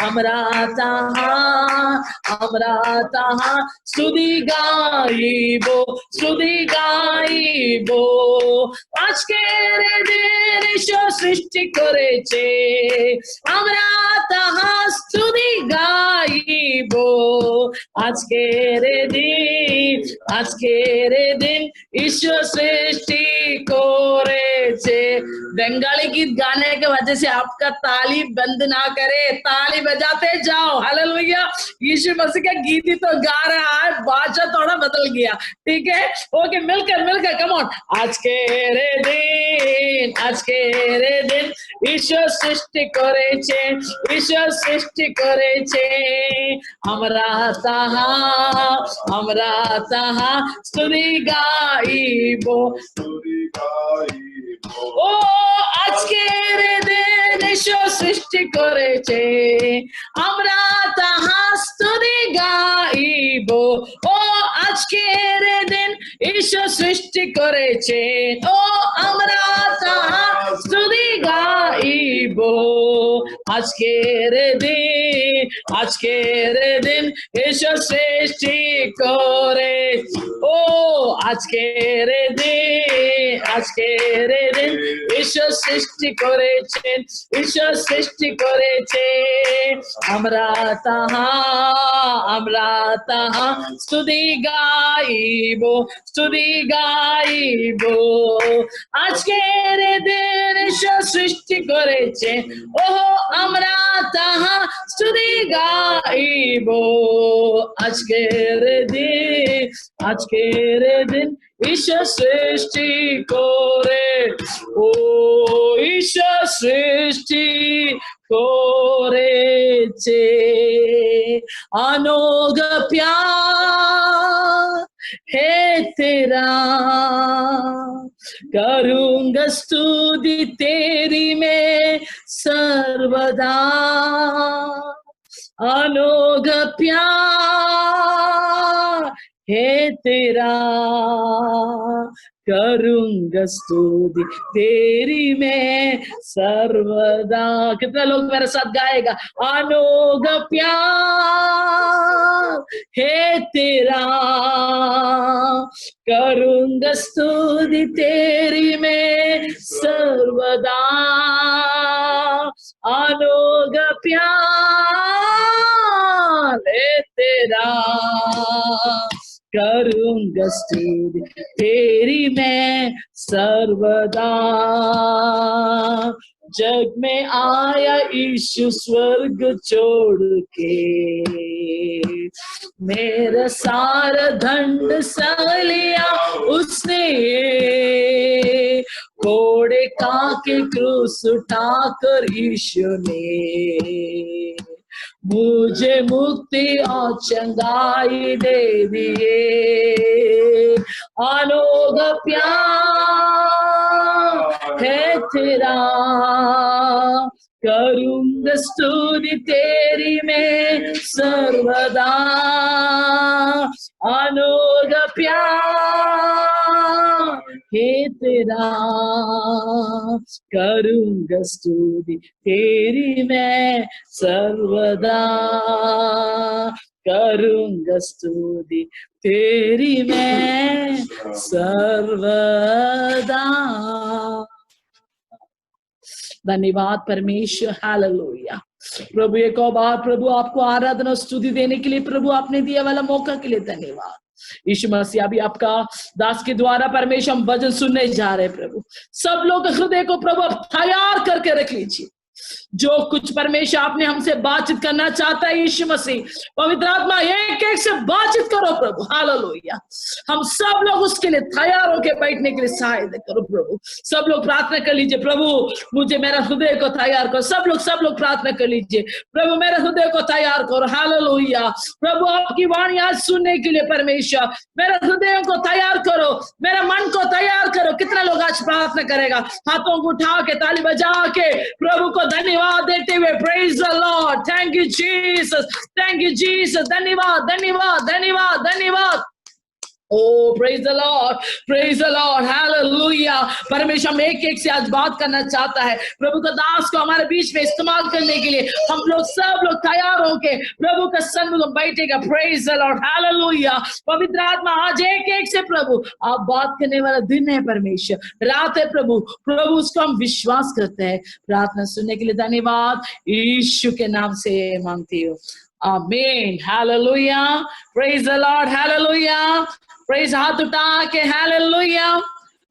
আমরা তাহার স্তুতি গাইব, স্তুতি গাইব। আজকের দিন ঈশ্বর সৃষ্টি করেছে, আমরা তাহার স্তুতি গাইব। আজকের দিন ईश्वर सृष्टि करेছে। बंगाली गीत गाने के वजह से आपका ताली बंद ना करे, ताली बजाते जाओ। हालेलुया। यीशु मसीह का गीत ही तो गा रहा है, भाषा थोड़ा बदल गया, ठीक है। ओके, मिलकर कम ऑन। आज के दिन ईश्वर सृष्टि करेছে, ईश्वर सृष्टि करेছে। আমরা তাহা স্তুতি গাইব। ও আজকের দিন ঈশ্বর সৃষ্টি করেছে, আমরা তাহা স্তুতি গাইব। ও আজকের দিন ঈশ্বর সৃষ্টি করেছে, ও আমরা তাহা স্তুতি গাইব। আজকের দিন ঈশ্বর সৃষ্টি করে। ও আজকের দিন ঈশ্বর সৃষ্টি করেছেন, ঈশ্বর সৃষ্টি করেছে। আমরা তাহা স্তুতি গাইব, স্তুতি গাইব। আজকের দিন ঈশ্বর সৃষ্টি করেছে, ও আমরা তাহা স্তুতি গাইব। আজকের দিন ঈশ্বর সৃষ্টি করে, ও ঈশ্বর সৃষ্টি করেছে। अनोख प्यार है तेरा, करूंगा स्तुति तेरी मैं सर्वदा। अनोख प्यार है तेरा, करूंगा स्तुति तेरी मैं सर्वदा। कितने लोग मेरे साथ गाएगा? अनोख प्यार है तेरा, करूंगा स्तुति तेरी मैं सर्वदा। अनोख प्यार है तेरा, करूंगा स्तुति तेरी मैं सर्वदा। जग में आया यीशु स्वर्ग छोड़ के, मेरा सारा दंड सह लिया उसने। कोड़े काके क्रूस उठाकर यीशु ने मुझे मुक्ति और चंगाई दे दिए। अनोख प्यार है तेरा, करूंगा स्तुति तेरी मैं सर्वदा। अनोख प्यार है तेरा, करूंगा स्तुति तेरी मैं सर्वदा। करूंगा स्तुति तेरी मैं सर्वदा। धन्यवाद परमेश्वर। हालेलुया। प्रभु एक और बार प्रभु आपको आराधना और स्तुति देने के लिए, प्रभु आपने दिया वाला मौका के लिए धन्यवाद। यीशु मसीह अभी आपका दास के द्वारा परमेश्वर हम भजन सुनने जा रहे हैं। प्रभु सब लोग हृदय को प्रभु आप तैयार करके रख लीजिए। जो कुछ परमेश्वर आपने हमसे बातचीत करना चाहता है, यीशु मसीह पवित्र आत्मा एक एक से बातचीत करो प्रभु। हालेलुया। हम सब लोग उसके लिए तैयार होकर बैठने के लिए सहायता करो प्रभु। सब लोग प्रार्थना कर लीजिए, प्रभु मुझे मेरा हृदय को तैयार करो। सब लोग प्रार्थना कर लीजिए, प्रभु मेरे हृदय को तैयार करो। हालेलुया। प्रभु आपकी वाणी आज सुनने के लिए परमेश्वर मेरे हृदय को तैयार करो, मेरा मन को तैयार करो। कितना लोग आज प्रार्थना करेगा? हाथों को उठा के ताली बजा के प्रभु को धन्यवाद देते हुए praise the Lord. Thank you Jesus, thank you Jesus. धन्यवाद धन्यवाद धन्यवाद धन्यवाद। Oh, praise the Lord, praise the Lord, hallelujah. परमेश्वर हम एक एक से आज बात करना चाहता है, प्रभु का दास को हमारे बीच में इस्तेमाल करने के लिए हम लोग सब लोग तैयार होके प्रभु का सन्मुख बैठेगा. Praise the Lord, hallelujah. पवित्र आत्मा आज एक एक से प्रभु आप बात करने वाला दिन है, परमेश्वर रात है प्रभु, प्रभु उसको हम विश्वास करते हैं. प्रार्थना सुनने के लिए धन्यवाद, यीशु के नाम से मांगती हूँ, आमीन. Hallelujah, praise the Lord, hallelujah. Praise हाथ उठा के hallelujah.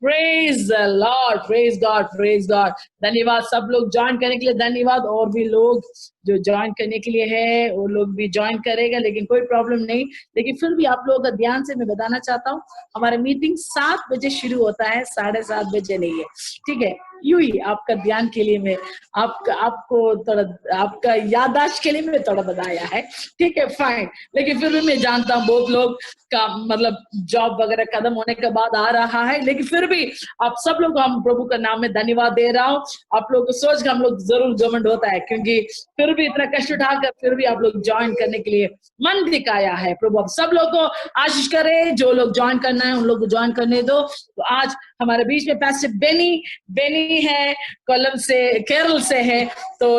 Praise the Lord, praise God, praise God. धन्यवाद सब लोग ज्वाइन करने के लिए, धन्यवाद. और भी लोग जो ज्वाइन करने के लिए है वो लोग भी ज्वाइन करेगा, लेकिन कोई प्रॉब्लम नहीं. लेकिन फिर भी आप लोगों का ध्यान से मैं बताना चाहता हूँ, हमारा मीटिंग 7 बजे शुरू होता है, 7:30 बजे नहीं है, ठीक है. यूं ही आपका ध्यान के लिए मैं आपको थोड़ा आपका याददाश्त के लिए मैं थोड़ा बताया है, ठीक है, फाइन. लेकिन फिर भी मैं जानता हूँ बहुत लोग का मतलब जॉब वगैरह खत्म होने के बाद आ रहा है, लेकिन फिर भी आप सब लोग हम प्रभु का नाम में धन्यवाद दे रहा हूँ. आप लोग को सोच के हम लोग जरूर घमंड होता है, क्योंकि फिर भी इतना कष्ट उठाकर फिर भी आप लोग ज्वाइन करने के लिए मन दिखाया है. प्रभु आप सब लोग को आशीष करे, जो लोग ज्वाइन करना है उन लोग को ज्वाइन करने दो. तो आज हमारे बीच में पास्टर बेनी है, कोलम से, केरल से है. तो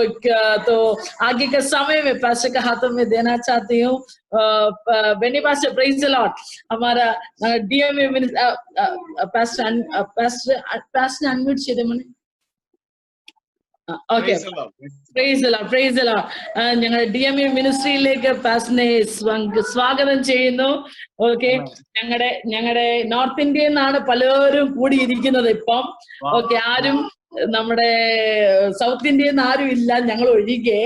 आगे के समय में पास्टर के हाथों में देना चाहती हूँ. Benny pastor, praise the lord. हमारा डीएमए पास्टर अनम्यूट ചെയ്തേ മോനെ. Okay, praise the Lord, praise the lord. ഞങ്ങളുടെ DME മിനിസ്ട്രിയിലേക്ക് പാസ്റ്ററിനെ സ്വാഗതം ചെയ്യുന്നു. ഓക്കെ, ഞങ്ങളുടെ നോർത്ത് ഇന്ത്യയിൽ നിന്നാണ് പലരും കൂടിയിരിക്കുന്നത് ഇപ്പം. ഓക്കെ, ആരും നമ്മുടെ സൗത്ത് ഇന്ത്യയിൽ നിന്ന് ആരും ഇല്ല, ഞങ്ങൾ ഒഴികെ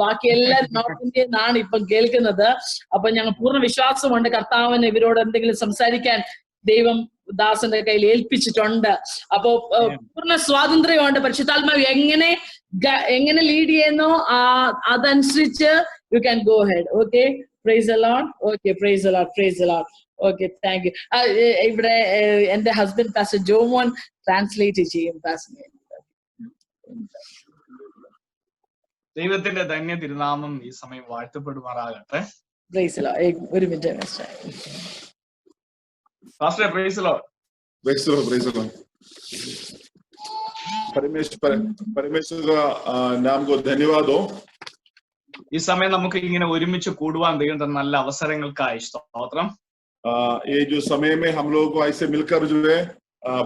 ബാക്കി എല്ലാവരും നോർത്ത് ഇന്ത്യയിൽ നിന്നാണ് ഇപ്പം കേൾക്കുന്നത്. അപ്പൊ ഞങ്ങൾ പൂർണ്ണ വിശ്വാസമുണ്ട് കർത്താവിന് ഇവരോട് എന്തെങ്കിലും സംസാരിക്കാൻ ദൈവം ദാസന്റെ കയ്യിൽ ഏൽപ്പിച്ചിട്ടുണ്ട്. അപ്പോ പൂർണ്ണ സ്വാതന്ത്ര്യമുണ്ട്. പരിശുദ്ധാത്മാവ് എങ്ങനെ ലീഡ് ചെയ്യുന്നോ അതനുസരിച്ച് you can go ahead. Okay, praise the Lord. Okay, praise the Lord, praise the Lord. Okay, thank you. ഇവിടെ എന്റെ ഹസ്ബൻഡ് പാസ്റ്റർ ജോമോൻ ട്രാൻസ്ലേറ്റ് ചെയ്യും പാസ്റ്റർ. ദൈവത്തിന്റെ ധന്യ തിരുനാമം ഈ സമയം വാഴ്ത്തപ്പെടുമാറാകട്ടെ. Praise the Lord. ഒരു minute pastor. Pastor, praise the Lord. Praise the Lord, praise the Lord. परमेश्वर का नाम को धन्यवाद हो. ഈ സമയം നമുക്ക് ഇങ്ങനെ ഒരുമിച്ച് കൂടുവാൻ ദൈവം തന്ന നല്ല അവസരങ്ങൾക്കായി സ്തോത്രം. ये जो समय में हम लोग को ऐसे मिलकर जो है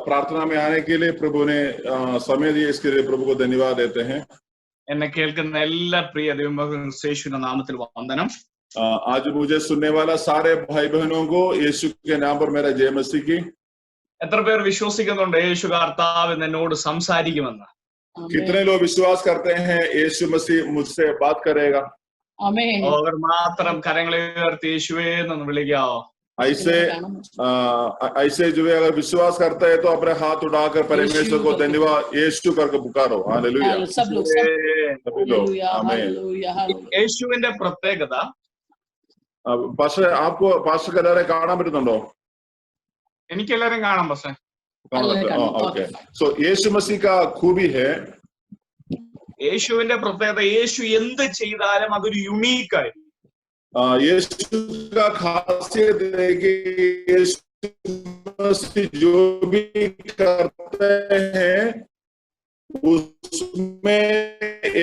प्रार्थना में आने के लिए प्रभु ने समय दिया, इसके लिए प्रभु को धन्यवाद देते हैं. എന്നെ കേൾക്കുന്ന എല്ലാ പ്രിയ ദൈവമക്കളുടെ നാമത്തിൽ വന്ദനം. आज मुझे सुनने वाला सारे भाई बहनों को यीशु के नाम पर मेरा जय मसीह की. എത്ര പേർ വിശ്വസിക്കുന്നുണ്ട് യേശു കർത്താവ് എന്നോട് സംസാരിക്കുമെന്ന്? कितने लोग विश्वास करते हैं यीशु मसीह मुझसे बात करेगा? ആമേൻ. അവർ മാത്രം കരങ്ങളെ ഉയർത്തി യേശുവേ എന്ന് വിളിക്കാവോ? ऐसे जो है अगर विश्वास करता है तो अपने हाथ उठाकर परमेश्वर को धन्यवाद यीशु करके पुकारो. हालेलुया. सब लोग യേശുവിന്റെ പ്രത്യേകത पास्टर आपको पास्टर का എല്ലാവരെ കാണാൻ പറ്റുന്നുണ്ടോ? എനിക്ക് എല്ലാവരും കാണാം പക്ഷേ. ओके, सो यीशु मसीह का खूबी है, യേശുവിന്റെ പ്രത്യേകത യേശു എന്ത് ചെയ്താലും അതൊരു യുണീക്ക് ആയി. यीशु का खासियत है कि यीशु मसीह जो भी करते हैं उसमें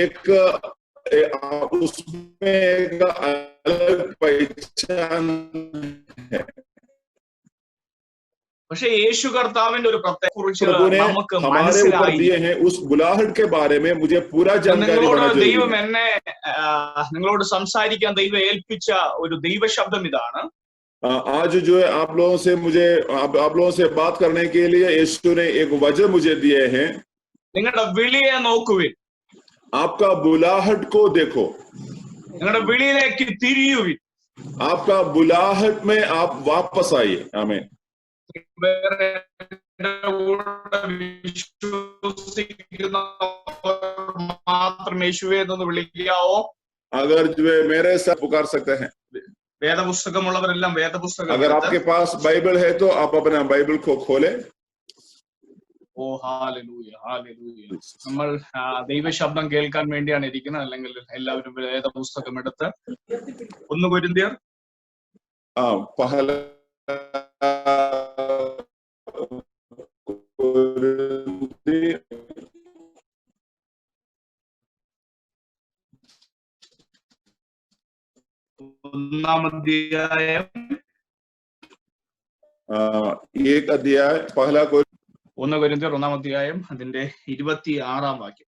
एक अलग पहचान है. പക്ഷെ യേശു കർത്താവിന്റെ ഒരു പ്രത്യേകതയെക്കുറിച്ച് നമുക്ക് हमारे ऊपर दिए हैं उस बुलाहट के बारे में मुझे पूरा जानकारी होना चाहिए. ദൈവം എന്നെ നിങ്ങളോട് സംസാരിക്കാൻ ദൈവം ഏൽപ്പിച്ച ഒരു ദൈവ ശബ്ദം ഇതാണ്. आज जो है आप लोगों से बात करने के लिए यीशु ने एक वजह मुझे दिए हैं. നിങ്ങളുടെ വിളിയെ നോക്കുവിൻ, आपका बुलाहट को देखो, നിങ്ങളുടെ വിളിയിലേക്ക് തിരിയുവിൻ, आपका बुलाहट में आप वापस आइए. आमीन. മാത്രം യേശുവേ എന്ന് വിളിക്കാവോ? अगर जो है मेरे साथ पुकार सकते हैं. വേദപുസ്തകമുള്ളവരെല്ലാം വേദപുസ്തകം. अगर आपके पास बाइबल है तो आप अपना बाइबल को खोले. ഓ ഹല്ലേലൂയ, ഹല്ലേലൂയ. നമ്മൾ ദൈവശബ്ദം കേൾക്കാൻ വേണ്ടിയാണ് ഇരിക്കുന്നത്. അല്ലെങ്കിൽ എല്ലാവരും വേദപുസ്തകം എടുത്ത് 1 കൊരിന്ത്യർ पहला ഒന്നാം അധ്യായം 1 अध्याय पहला कोरिन्थियर 1 കൊരിന്ത്യർ 1-ാം അധ്യായം അതിന്റെ 26-ാം വാക്യം.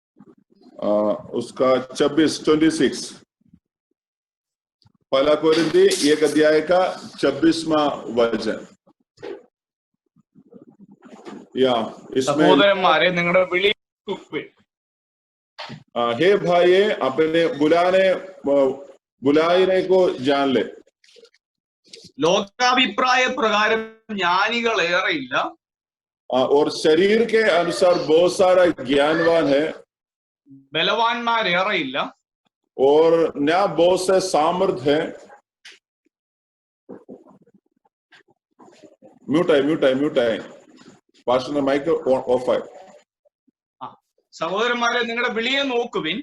उसका 26 पहला कोरिन्थी 1 अध्याय का 26वां वचन. या इसमें സഹോദരന്മാരെ നിങ്ങളുടെ വിളി हे भाई अपने बुलाने को जान ले. ലോകാഭിപ്രായ പ്രകാരം ജ്ഞാനികൾ ഏറെയില്ല, और शरीर के अनुसार बहुत सारा ज्ञानवान है, ബലവാന്മാർ ഏറെയില്ല, और न बहुत से सामर्थ है. म्यूट है पास्टर माइक ऑफ है. സഹോദരന്മാരെ നിങ്ങളുടെ വിളിയെ നോക്കുവിൻ.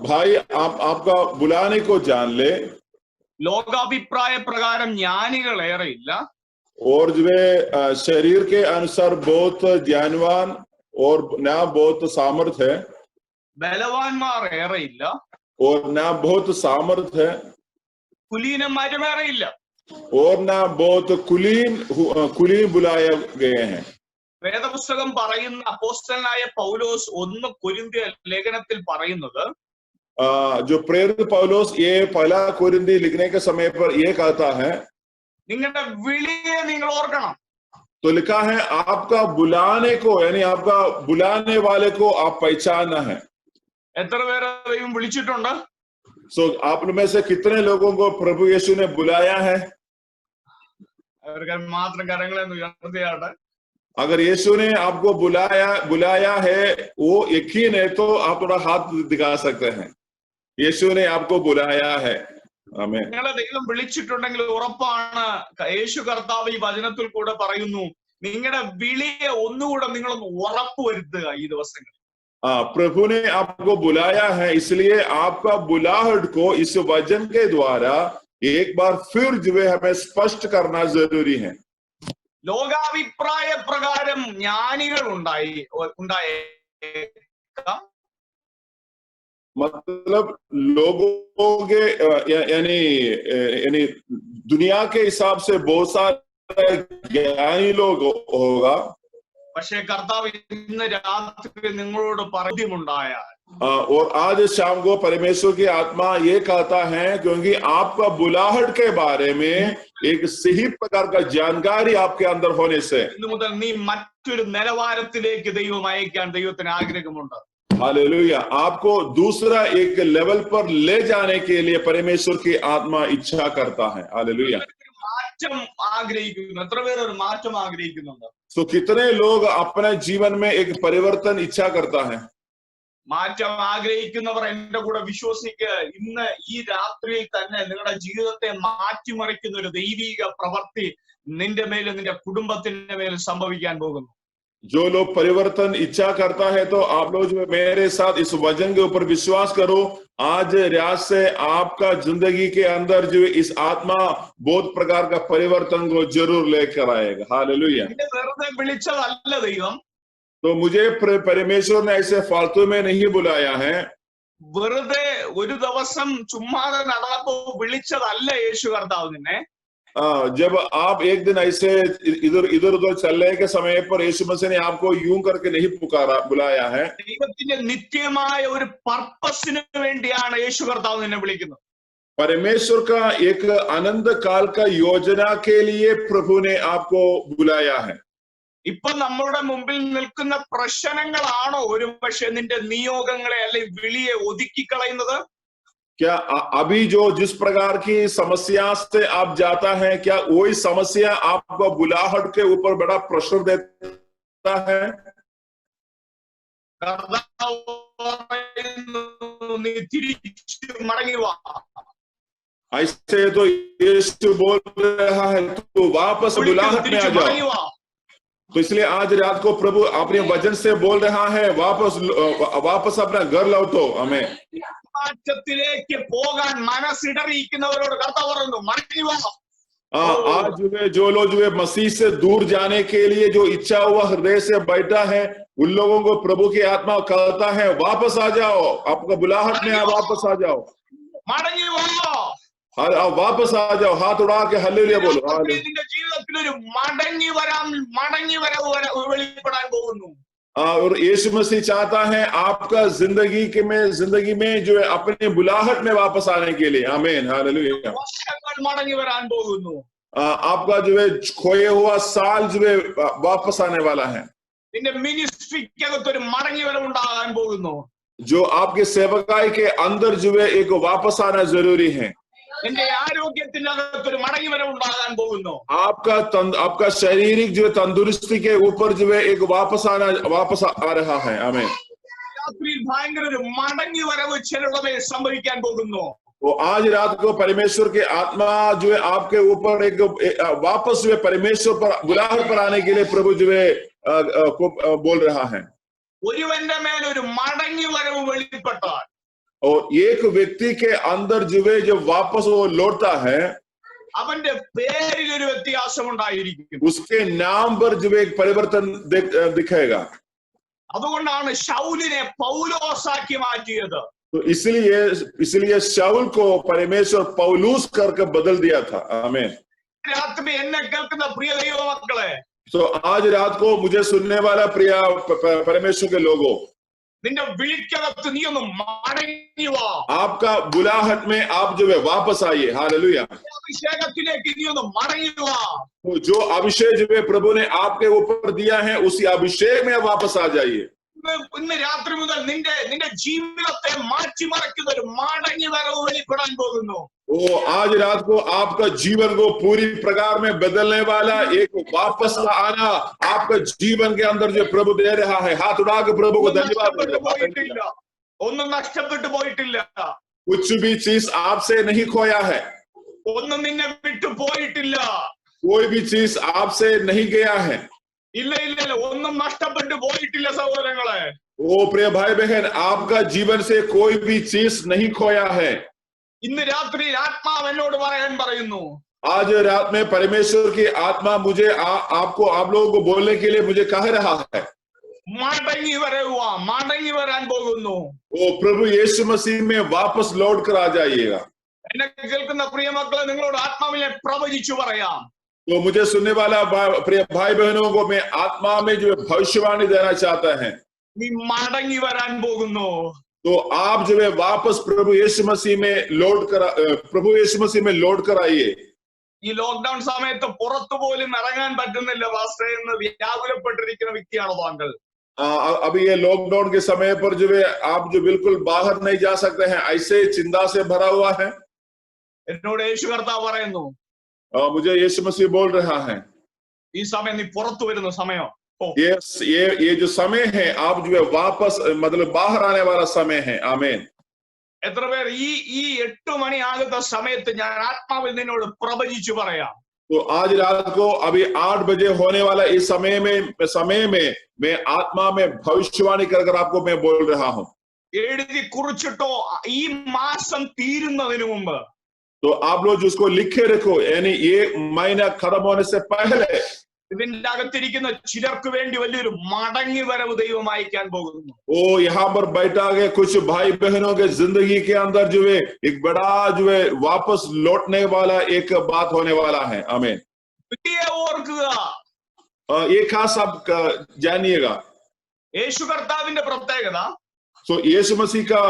भाई आपका बुलाने को जान ले. ലോകാഭിപ്രായ പ്രകാരം ജ്ഞാനികൾ ഏറെയില്ല, और जो शरीर के अनुसार बहुत ज्ञानवान और न बहुत सामर्थ है, ബലവാന്മാർ ഏറെയില്ല, और न बहुत सामर्थ है, കുലീനന്മാരും ഏറെയില്ല, और न बहुत कुलीन बुलाए गए हैं. വേദപുസ്തകം പറയുന്ന അപ്പോസ്തലനായ പൗലോസ് 1 കൊരിന്ത്യർ ലേഖനത്തിൽ പറയുന്നത്, जो प्रेरित पौलुस ये पहला कोरिन्थी लिखने के समय पर ये कहता है, നിങ്ങളുടെ വിളിയെ നിങ്ങൾ ഓർക്കണം. तो लिखा है आपका बुलाने को, यानी आपका बुलाने वाले को आप पहचानना है. എത്ര പേരെ ദൈവം വിളിച്ചിട്ടുണ്ട്? सो आप में से कितने लोगों को प्रभु यीशु ने बुलाया है? അവർക്ക് മാത്രം കരങ്ങളെന്ന് ഉയർത്തിയാട്ടെ. अगर यीशु ने आपको बुलाया है, वो यकीन है तो आप थोड़ा हाथ दिखा सकते हैं. यीशु ने आपको बुलाया है. आमीन. നിങ്ങളെ ദൈവം വിളിച്ചിട്ടുണ്ടെങ്കിൽ ഉറപ്പാണ്. യേശു കർത്താവ് ഈ വചനത്തിൽ കൂടെ പറയുന്നു, നിങ്ങളുടെ വിളിയെ ഒന്നുകൂടെ നിങ്ങളൊന്ന് ഉറപ്പുവരുത്തുക ഈ ദിവസങ്ങളിൽ. प्रभु ने आपको बुलाया है, इसलिए आपका बुलाहट को इस वचन के द्वारा एक बार फिर जो है हमें स्पष्ट करना जरूरी है. ലോകാഭിപ്രായ പ്രകാരം ജ്ഞാനികൾ ഉണ്ടായേക്കാം, मतलब लोगों के यानी दुनिया के हिसाब से बहुत सारे ज्ञानी लोग होगा, പക്ഷേ കർത്താവ് ഇന്ന് രാത്രി നിങ്ങളോട് പറയുമുണ്ടായാൽ, और आज शाम को परमेश्वर की आत्मा ये कहता है, क्योंकि आपका बुलाहट के बारे में एक सही प्रकार का जानकारी आपके अंदर होने से ഇന്നു മുതൽ നീ മറ്റൊരു നിലവാരത്തിലേക്ക് ദൈവം അയക്കാൻ ദൈവത്തിന് ആഗ്രഹമുണ്ട്. हालेलुया. आपको दूसरा एक लेवल पर ले जाने के लिए परमेश्वर की आत्मा इच्छा करता है. हालेलुया. മാറ്റം ആഗ്രഹിക്കുന്നു. എത്ര പേർ ഒരു മാറ്റം ആഗ്രഹിക്കുന്നുണ്ട്? तो कितने लोग अपने जीवन में एक परिवर्तन इच्छा करता है? മാറ്റം ആഗ്രഹിക്കുന്നവർ എന്റെ കൂടെ വിശ്വസിക്കുക, ഇന്ന് ഈ രാത്രിയിൽ തന്നെ നിങ്ങളുടെ ജീവിതത്തെ മാറ്റിമറിക്കുന്ന ഒരു ദൈവിക പ്രവൃത്തി നിന്റെ മേലും നിന്റെ കുടുംബത്തിന്റെ മേലും സംഭവിക്കാൻ പോകുന്നു. जो लोग परिवर्तन इच्छा करता है, तो आप लोग जो मेरे साथ इस वचन के ऊपर विश्वास करो. आज रात से आपका जिंदगी के अंदर जो इस आत्मा बहुत प्रकार का परिवर्तन को जरूर लेकर आएगा. हालेलुया. നിന്നെ വെറുതെ വിളിച്ചതല്ല ദൈവം. तो मुझे परमेश्वर ने ऐसे फालतू में नहीं बुलाया है. വെറുതെ ഒരു ദിവസം ചുമ്മാതെ നടന്നപ്പോ വിളിച്ചതല്ല യേശു കർത്താവ് നിന്നെ. जब आप एक दिन ऐसे इधर उधर चलने के समय पर यीशु मसीह ने आपको यूं करके नहीं बुलाया है. ദൈവത്തിന്റെ നിത്യമായ ഒരു പർപ്പസിന് വേണ്ടിയാണ് യേശു കർത്താവ് നിന്നെ വിളിക്കുന്നത്. परमेश्वर का एक अनंत काल का योजना के लिए प्रभु ने आपको बुलाया है. ഇപ്പൊ നമ്മളുടെ മുമ്പിൽ നിൽക്കുന്ന പ്രശ്നങ്ങളാണോ ഒരു പക്ഷെ നിന്റെ നിയോഗങ്ങളെ അല്ലെങ്കിൽ വിളിയെ ഒതുക്കിക്കളയുന്നത്? क्या अभी जो जिस प्रकार की समस्या से आप जाता है, क्या वही समस्या आपको बुलाहट के ऊपर बड़ा प्रेशर देता है? നീ തിരിച്ചു മടങ്ങി വാ. ऐसे तो यीशु बोल रहा है, तो वापस बुलाहट में आ जाओ. तो इसलिए आज रात को प्रभु अपने वचन से बोल रहा है, वापस अपना घर लौटो. हमें മാറ്റത്തിലേക്ക് പോകാൻ മനസ്സിടറിയിരിക്കുന്നവരോട് കർത്താവ് പറയുന്നു, മടങ്ങി വാ. आज जो लोग जो है मसीह से दूर जाने के लिए जो इच्छा हुआ हृदय से बैठा है, उन लोगों को प्रभु की आत्मा कहता है वापस आ जाओ, आपका बुलाहट में आप वापस आ जाओ, മടങ്ങി വാ. आप वापस आ जाओ. हाथ उड़ा के हल्लेलुया बोलो. നിന്റെ ജീവിതത്തിൽ ഒരു മടങ്ങി വരവ് വെളിപ്പെടാൻ പോകുന്നു. और यीशु मसीह चाहता है आपका जिंदगी में जो है अपने बुलाहट में वापस आने के लिए. आमीन, हालेलुया. മടങ്ങി വരാൻ പോകുന്നു. आपका जो है खोए हुआ साल जो है वापस आने वाला है. നിന്റെ മിനിസ്ട്രിക്കകത്ത് ഒരു മടങ്ങി വരവ് ഉണ്ടാകാൻ പോകുന്നു. जो आपके सेवकाई के अंदर जो है एक वापस आना जरूरी है. നിന്റെ ആരോഗ്യത്തിനകത്ത് ഒരു മടങ്ങി വരവ് ഉണ്ടാകാൻ പോകുന്നു. आपका शारीरिक जो तंदुरुस्ती के ऊपर जो है एक वापस आ रहा है. आमीन. രാത്രിയിൽ ഭയങ്കര ഒരു മടങ്ങി വരവ് ചിലരുടെ മേൽ സംഭവിക്കാൻ പോകുന്നു. वो आज रात को परमेश्वर की आत्मा जो है आपके ऊपर एक वापस जो है परमेश्वर पर बुलाहट पर आने के लिए प्रभु जो है बोल रहा है. ഒരുവന്റെ മേൽ ഒരു മടങ്ങി വരവ് വെളിപ്പെട്ടാൽ, और एक व्यक्ति के अंदर जो है जो वापस वो लौटता है, അവന്റെ പേരിൽ ഒരു വ്യത്യാസം ഉണ്ടായിരിക്കും. उसके नाम पर जो एक परिवर्तन दिखेगा. അതുകൊണ്ടാണ് ശൗലിനെ പൗലോസാക്കി മാറ്റിയത്. तो इसलिए शाऊल को परमेश्वर पौलुस करके बदल दिया था. आमीन. രാത്രി എന്നെ കേൾക്കുന്ന പ്രിയ ദൈവമക്കളെ, तो आज रात को मुझे सुनने वाला प्रिय परमेश्वर के लोगों, നിന്റെ വിളിക്കകത്ത് നീ ഒന്ന് മടങ്ങി വാ. आपका बुलाहट में आप जो है वापस आइए. हालेलुया. അഭിഷേകത്തിലേക്ക് നീ ഒന്ന് മടങ്ങി വാ. तो जो अभिषेक जो है प्रभु ने आपके ऊपर दिया है, उसी अभिषेक में वापस आ जाइए. ഇന്ന് രാത്രി മുതൽ നിന്റെ ജീവിതത്തെ മാറ്റിമറിക്കുന്ന ഒരു മടങ്ങി വരവ് വെളിപ്പെടാൻ പോകുന്നു. वो आज रात को आपका जीवन को पूरी प्रकार में बदलने वाला एक वापस का आना आपका जीवन के अंदर जो प्रभु दे रहा है. हाथ उड़ा के प्रभु को धन्यवाद. ഒന്നും നഷ്ടപ്പെട്ടു പോയിട്ടില്ല. कुछ भी चीज आपसे नहीं खोया है. ഒന്നും നിന്നെ വിട്ടു പോയിട്ടില്ല. कोई भी चीज आपसे नहीं गया है. ഇല്ല, ഒന്നും നഷ്ടപ്പെട്ടു പോയിട്ടില്ല സഹോദരങ്ങളെ. ओ प्रिय भाई बहन, आपका जीवन से कोई भी चीज नहीं खोया है. ഇന്ന് രാത്രി ആത്മാവ് എന്നോട് പറയുന്നു, आज रात में परमेश्वर की आत्मा मुझे आप लोगों को बोलने के लिए मुझे कह रहा है, മടങ്ങി വരാൻ പോകുന്നു. ओ प्रभु यीशु मसीह में वापस लौट कर आ जाइएगा. എന്നെ കേൾക്കുന്ന പ്രിയ മക്കളെ, നിങ്ങളോട് ആത്മാവിനെ പ്രവചിച്ചു പറയാം. तो मुझे सुनने वाला प्रिय भाई बहनों को मैं आत्मा में जो भविष्यवाणी देना चाहता है, നീ മടങ്ങി വരാൻ പോകുന്നു. तो आप जो है वापस प्रभु यीशु मसीह में लौट कर आइए. ഈ ലോക്ക്ഡൌൺ സമയത്ത് പുറത്തു പോലും ഇറങ്ങാൻ പറ്റുന്നില്ല പാസ്റ്റർ എന്ന് വ്യാകുലപ്പെട്ടിരിക്കുന്ന വ്യക്തിയാണ് താങ്കൾ. अभी ये लॉकडाउन के समय पर जो है आप जो बिल्कुल बाहर नहीं जा सकते हैं, ऐसे चिंता से भरा हुआ है. എന്നോട് യേശു കർത്താവ് പറയുന്നു, मुझे यीशु मसीह बोल रहा है, ഈ സമയം നീ പുറത്തു വരുന്ന സമയം. ये जो समय है आप जो है वापस मतलब बाहर आने वाला समय है. आमीन. എത്ര പേർ ഈ 8 മണി ആകുന്ന സമയത്ത് ഞാൻ ആത്മാവിൽ നിന്നോട് പ്രവചിച്ചു പറയാം. तो आज रात को अभी 8 बजे होने वाला इस समय में मैं आत्मा में भविष्यवाणी कर आपको मैं बोल रहा हूँ. എഴുതി കുറിച്ചിട്ടോ ഈ മാസം തീരുന്നതിന് മുമ്പ്. तो आप लोग जिसको लिखे रखो, यानी ये महीना खत्म होने से पहले ഇതിന്റെ അകത്തിരിക്കുന്ന ചിലർക്ക് വേണ്ടി വലിയൊരു മടങ്ങി വരവ് ദൈവം അയക്കാൻ പോകുന്നു. ओ यहाँ पर बैठा गए कुछ भाई बहनों के जिंदगी के अंदर जो है एक बड़ा जो है वापस लौटने वाला एक बात होने वाला है. आमीन. ഓർക്കുക, ये खास आप जानिएगा. യേശു കർത്താവിന്റെ പ്രത്യേകത, तो यीशु मसीह का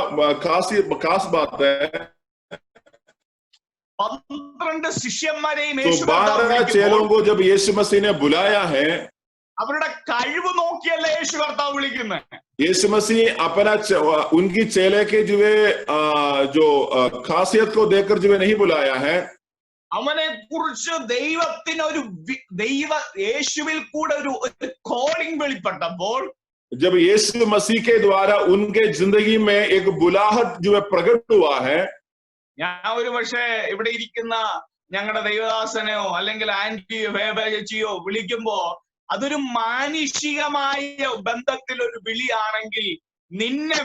खास बात है, 12 ശിഷ്യന്മാരെയും तो 12 चेलों को जब यीशु मसीह ने बुलाया है, അവരുടെ കഴിവ് നോക്കിയല്ല യേശു കർത്താവ് വിളിക്കുന്നത്. यीशु मसीह अपना उनकी चेले के जो है जो खासियत को देखकर जो है नहीं बुलाया है. അവനെ കുറിച്ച് ദൈവത്തിന് യേശുവിൽ കൂടെ ഒരു കോളിംഗ് വെളിപ്പെട്ടപ്പോൾ, जब यीशु मसीह के द्वारा उनके जिंदगी में एक बुलाहट जो है प्रकट हुआ है. ഞാൻ ഒരു പക്ഷേ ഇവിടെ ഇരിക്കുന്ന ഞങ്ങളുടെ ദൈവദാസനെയോ അല്ലെങ്കിൽ ആന്റിയോ ചേച്ചിയോ വിളിക്കുമ്പോ അതൊരു മാനുഷികമായ ബന്ധത്തിൽ ഒരു വിളിയാണെങ്കിൽ നിന്നെ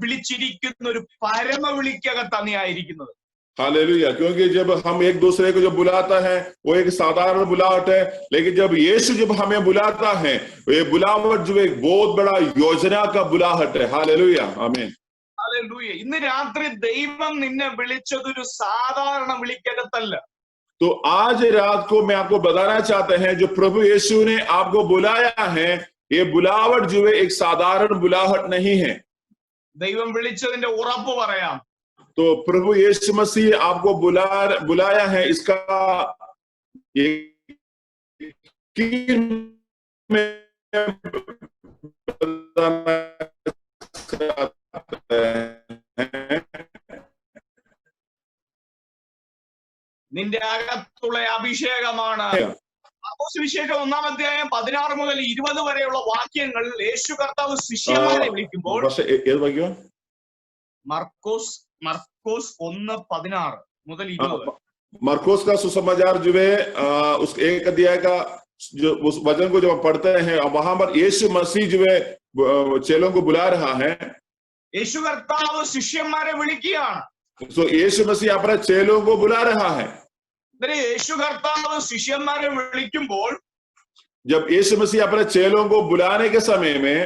വിളിച്ചിരിക്കുന്ന ഒരു പരമ വിളിക്കകത്താണ് നീ ആയിരിക്കുന്നത്. हालेलुया। क्योंकि जब हम एक दूसरे को जब बुलाता है वो एक साधारण बुलाहट है, लेकिन जब यीशु जब हमें बुलाता है ये बुलावट जो एक बहुत बड़ा योजना का बुलाहट है। हालेलुया, आमीन। ഹല്ലേലൂയ. ഇന്ന് രാത്രി ദൈവം നിന്നെ വിളിച്ചതൊരു സാധാരണ വിളിക്കകത്തല്ല. तो आज रात को मैं आपको बताना चाहते हैं जो प्रभु यीशु ने आपको बुलाया है ये बुलावट जो है एक साधारण बुलाहट नहीं है। ദൈവം വിളിച്ചതിന്റെ ഉറപ്പ് പറയാം. तो प्रभु यीशु मसीह आपको बुलाया है इसका यकीन में നിന്റെ അകത്തുള്ള അഭിഷേകമാണ്. സുവിശേഷം 1-ാം അധ്യായം 16 മുതൽ 20 വരെയുള്ള വാക്യങ്ങൾ യേശു കർത്താവ് ശിഷ്യന്മാരെ വിളിക്കുമ്പോൾ മർക്കോസ് 1:16 മുതൽ 20 मरकोस का सुसमाचार जो है उस एक अध्याय का जो उस वचन को जब हम पढ़ते हैं वहां पर यीशु मसीह जो है चेलों को बुला रहा है। യേശു കർത്താവ് ശിഷ്യന്മാരെ വിളിക്കുകയാണ്. तो यीशु मसीह अपने चेलों को बुला रहा है। യേശു കർത്താവ് ശിഷ്യന്മാരെ വിളിക്കുമ്പോൾ जब यीशु मसीह अपने चेलों को बुलाने के समय में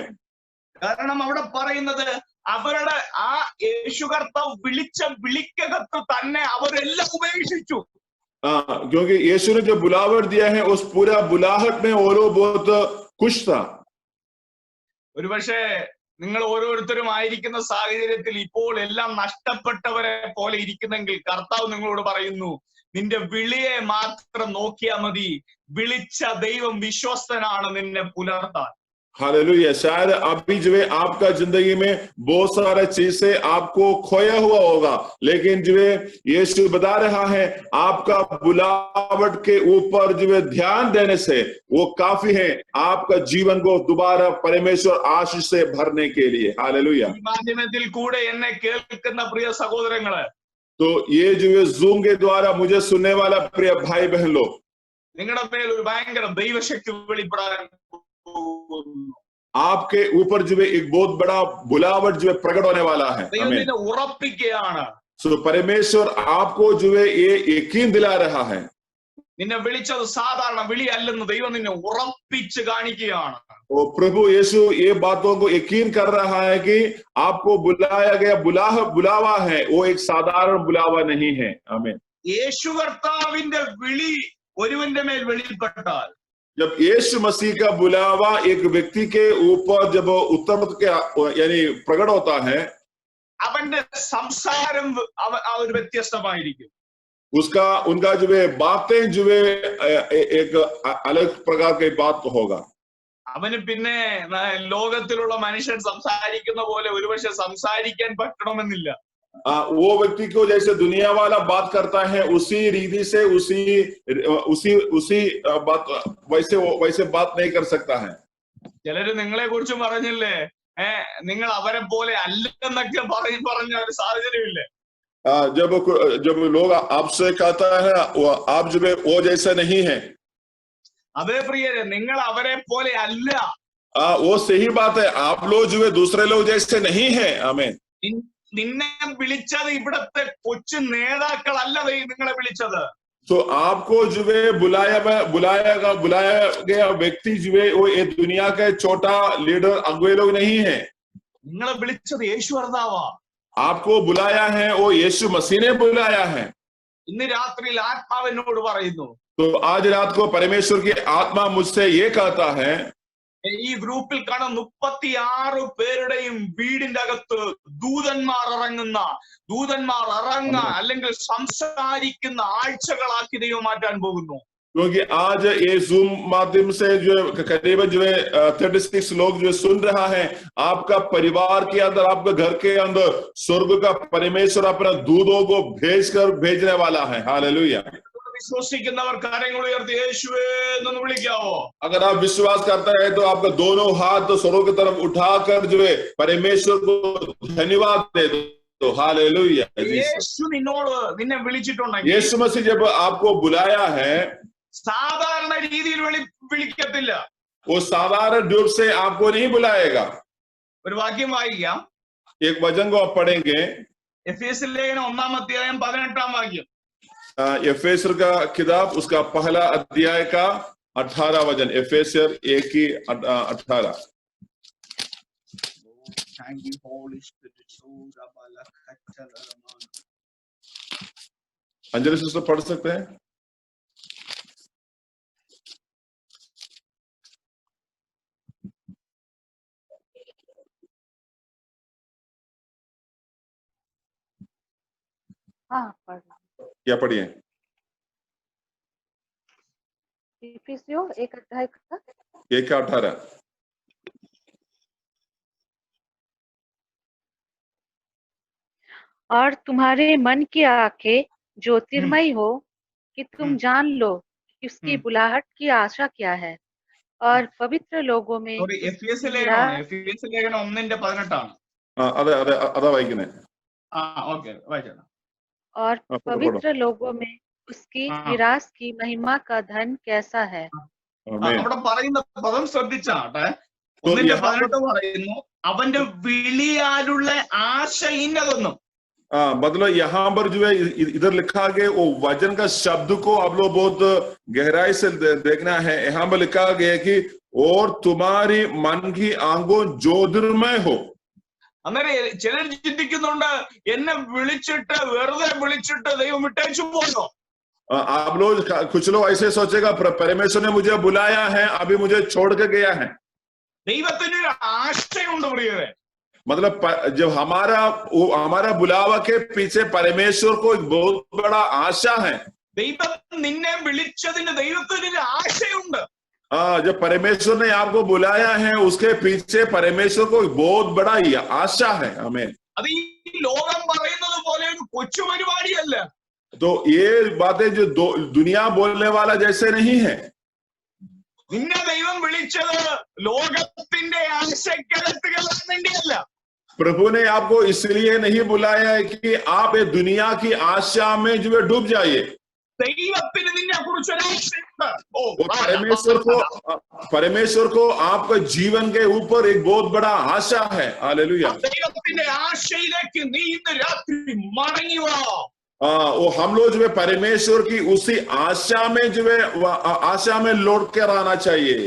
കാരണം അവിടെ പറയുന്നത് അവരുടെ ആ യേശു കർത്താവ് വിളിച്ച വിളിക്കകത്ത് തന്നെ അവരെല്ലാം ഉപേക്ഷിച്ചു. क्योंकि यीशु ने जो बुलावट दिया है उस पूरा बुलाहट में वो लोग बहुत खुश था। ഒരുപക്ഷെ നിങ്ങൾ ഓരോരുത്തരും ആയിരിക്കുന്ന സാഹചര്യത്തിൽ ഇപ്പോൾ എല്ലാം നഷ്ടപ്പെട്ടവരെ പോലെ ഇരിക്കുന്നെങ്കിൽ കർത്താവ് നിങ്ങളോട് പറയുന്നു നിന്റെ വിളിയെ മാത്രം നോക്കിയാൽ മതി, വിളിച്ച ദൈവം വിശ്വസ്തനാണ് നിന്നെ പുലർത്താൻ. हालेलुया। शायद अभी जो है आपका जिंदगी में बहुत सारा चीजें आपको खोया हुआ होगा, लेकिन जो है यीशु बता रहा है आपका बुलावट के ऊपर जो है ध्यान देने से वो काफी है आपका जीवन को दोबारा परमेश्वर आशीष से भरने के लिए। हालेलुया। മാധ്യമത്തിൽ കൂടെ എന്നെ കേൾക്കുന്ന പ്രിയ സഹോദരങ്ങളെ, तो ये जो है जूम के द्वारा मुझे सुनने वाला प्रिय भाई बहन लोग, നിങ്ങളുടെ മേൽ ഒരു ഭയങ്കര ദൈവശക്തി വെളിപ്പെടാൻ आपके ऊपर जो है एक बहुत बड़ा बुलावट जो है प्रकट होने वाला है। ദൈവം ഉറപ്പിക്കുകയാണ്. सो परमेश्वर आपको जो है ये यकीन दिला रहा है। നിന്നെ വിളിച്ചത് സാധാരണ വിളി അല്ലെന്ന് ദൈവം നിന്നെ ഉറപ്പിച്ച് കാണിക്കുകയാണ്. और प्रभु यीशु ये बातों को यकीन कर रहा है कि आपको बुलाया गया बुलावा है वो एक साधारण बुलावा नहीं है। आमीन। യേശു കർത്താവിന്റെ വിളി ഒരുവന്റെ മേൽ വെളിപ്പെട്ടാൽ, जब यीशु मसीह का बुलावा एक व्यक्ति के ऊपर जब उत्तर के यानी प्रकट होता है അവന്റെ സംസാരം ഒരു വ്യത്യസ്തമായിരിക്കും. उनका जो है बातें जो है एक अलग प्रकार की बात होगा। അവന് പിന്നെ ലോകത്തിലുള്ള മനുഷ്യൻ സംസാരിക്കുന്ന പോലെ ഒരുപക്ഷെ സംസാരിക്കാൻ പറ്റണമെന്നില്ല. वो व्यक्ति को जैसे दुनिया वाला बात करता है उसी रीति से उसी बात वैसे बात नहीं कर सकता है। ചിലര് നിങ്ങളെ കുറിച്ച് പറഞ്ഞില്ലേ, നിങ്ങൾ അവരെ പോലെ അല്ലെന്നൊക്കെ പറഞ്ഞ ഒരു സാഹചര്യമില്ലേ? जब लोग आपसे कहता है आप जो है वो जैसा नहीं है, അതേ പ്രിയരെ, നിങ്ങൾ അവരെ പോലെ അല്ല. वो सही बात है, आप लोग जो है दूसरे लोग जैसे नहीं है। आमीन। നിന്നെ വിളിച്ചത് ഇവിടത്തെ കൊച്ചു നേതാക്കളല്ല നിങ്ങളെ വിളിച്ചത്. तो आपको जो है बुलाया गया व्यक्ति जो है वो ये दुनिया के छोटा लीडर अगुवे लोग नहीं है। നിങ്ങളെ വിളിച്ചത് യേശു കർത്താവാ. आपको बुलाया है वो यीशु मसीह ने बुलाया है। ഇന്ന് രാത്രിയിൽ ആത്മാവ് എന്നോട് പറയുന്നു, तो आज रात को परमेश्वर की आत्मा मुझसे ये कहता है ഈ ഗ്രൂപ്പിൽ കാണുന്ന 36 പേരുടെയും വീടിന്റെ അകത്ത് ദൂതന്മാർ ഇറങ്ങുന്ന അല്ലെങ്കിൽ സംസാരിക്കുന്ന ആഴ്ചകളാക്കി ദൈവം മാറ്റാൻ പോകുന്നു. क्योंकि आज ये जूम माध्यम से जो करीबन जो है 36 लोग जो सुन रहा है, आपका परिवार के अंदर आपके घर के अंदर स्वर्ग का परमेश्वर अपना दूतों को भेजने वाला है। हालेलुया। വിശ്വസിക്കുന്നവർ കരങ്ങൾ ഉയർത്തി യേശുവേ എന്ന് വിളിക്കാവോ? अगर आप विश्वास करते हैं तो आपका दोनों हाथ स्वर्ग की तरफ उठाकर जो है परमेश्वर को धन्यवाद दे दो। हालेलुया। യേശു നിന്നെ വിളിച്ചിട്ടുണ്ടെങ്കിൽ, यीशु मसीह जब आपको बुलाया है സാധാരണ രീതിയിൽ വിളിക്കത്തില്ല. वो साधारण रूप से आपको नहीं बुलाएगा। ഒരു വാക്യം വായിക്കാം. एक वचन को आप पढ़ेंगे, എഫേസ്യർ ലേഖനം 1-ാം അധ്യായം 18-ാം വാക്യം. एफेसर का किताब उसका पहला अध्याय का 18 वचन. एफेसर 1:18. Thank you, Holy Spirit. Anjali sister पढ़ सकते हैं? हाँ, पढ़ क्या पढ़िए? इफिसियों 1 अध्याय का 1:18. और तुम्हारे मन की आंखें ज्योतिर्मयी हो कि तुम जान लो कि उसकी बुलाहट की आशा क्या है और पवित्र लोगों में സോറി, उसकी എഫേസ്യർ निरा- ലേഖനമാണ്. എഫേസ്യർ ലേഖനം 1:18. അതെ അതെ അതാ വായിക്കുന്നത്. ഓക്കെ, വായിച്ചോ. और पढ़ो, पवित्र लोगों में उसकी हाँ। निराश की महिमा का धन कैसा है। आमीन. അവിടെ പറയുന്ന പദം ശ്രദ്ധിച്ചാട്ടെ. तो 1:18 പറയുന്നു, അവന്റെ വിളിയാലുള്ള ആശ ഇന്നതൊന്നും. मतलब यहाँ पर जो है इधर लिखा गया वो वचन का शब्द को आप लोग बहुत गहराई से देखना है. यहाँ पर लिखा गया कि और तुम्हारी मन की आंखों ज्योतिर्मय हो. അന്നേരം ചിലർ ചിന്തിക്കുന്നുണ്ട്, എന്നെ വിളിച്ചിട്ട് വെറുതെ വിളിച്ചിട്ട് ദൈവം വിട്ടയച്ചു പോയോ? आप लोग कुछ लोग ऐसे सोचेगा परमेश्वर ने मुझे बुलाया है अभी मुझे छोड़ के गया है. ദൈവത്തിന് ഒരു ആശയുണ്ട് പ്രിയരെ. मतलब जब हमारा बुलावा के पीछे परमेश्वर को एक बहुत बड़ा आशा है. ദൈവം നിന്നെ വിളിച്ചതിന് ദൈവത്തിന് ഒരു ആശയുണ്ട്. जब परमेश्वर ने आपको बुलाया है उसके पीछे परमेश्वर को एक बहुत बड़ा आशा है. हमें അത് ഈ ലോകം പറയുന്നത് പോലെ ഒരു കൊച്ചു പരിപാടിയല്ല. तो ये बातें जो दुनिया बोलने वाला जैसे नहीं है. നിന്നെ ദൈവം വിളിച്ചത് ലോകത്തിന്റെ ആശയ്ക്കകത്ത് കയറാൻ വേണ്ടിയല്ല. प्रभु ने आपको इसलिए नहीं बुलाया है कि आप ये दुनिया की आशा में जो है डूब जाइए. ദൈവത്തിന് നിന്നെ കുറിച്ച് ഒരു ആശയുണ്ട്. परमेश्वर को आपका जीवन के ऊपर एक बहुत बड़ा आशा है. हालेलुया. ദൈവത്തിന്റെ ആശയിലേക്ക് നീ ഇന്ന് രാത്രി മടങ്ങി വാ. वो हम लोग जो है परमेश्वर की उसी आशा में जो है आशा में लौट कर आना चाहिए.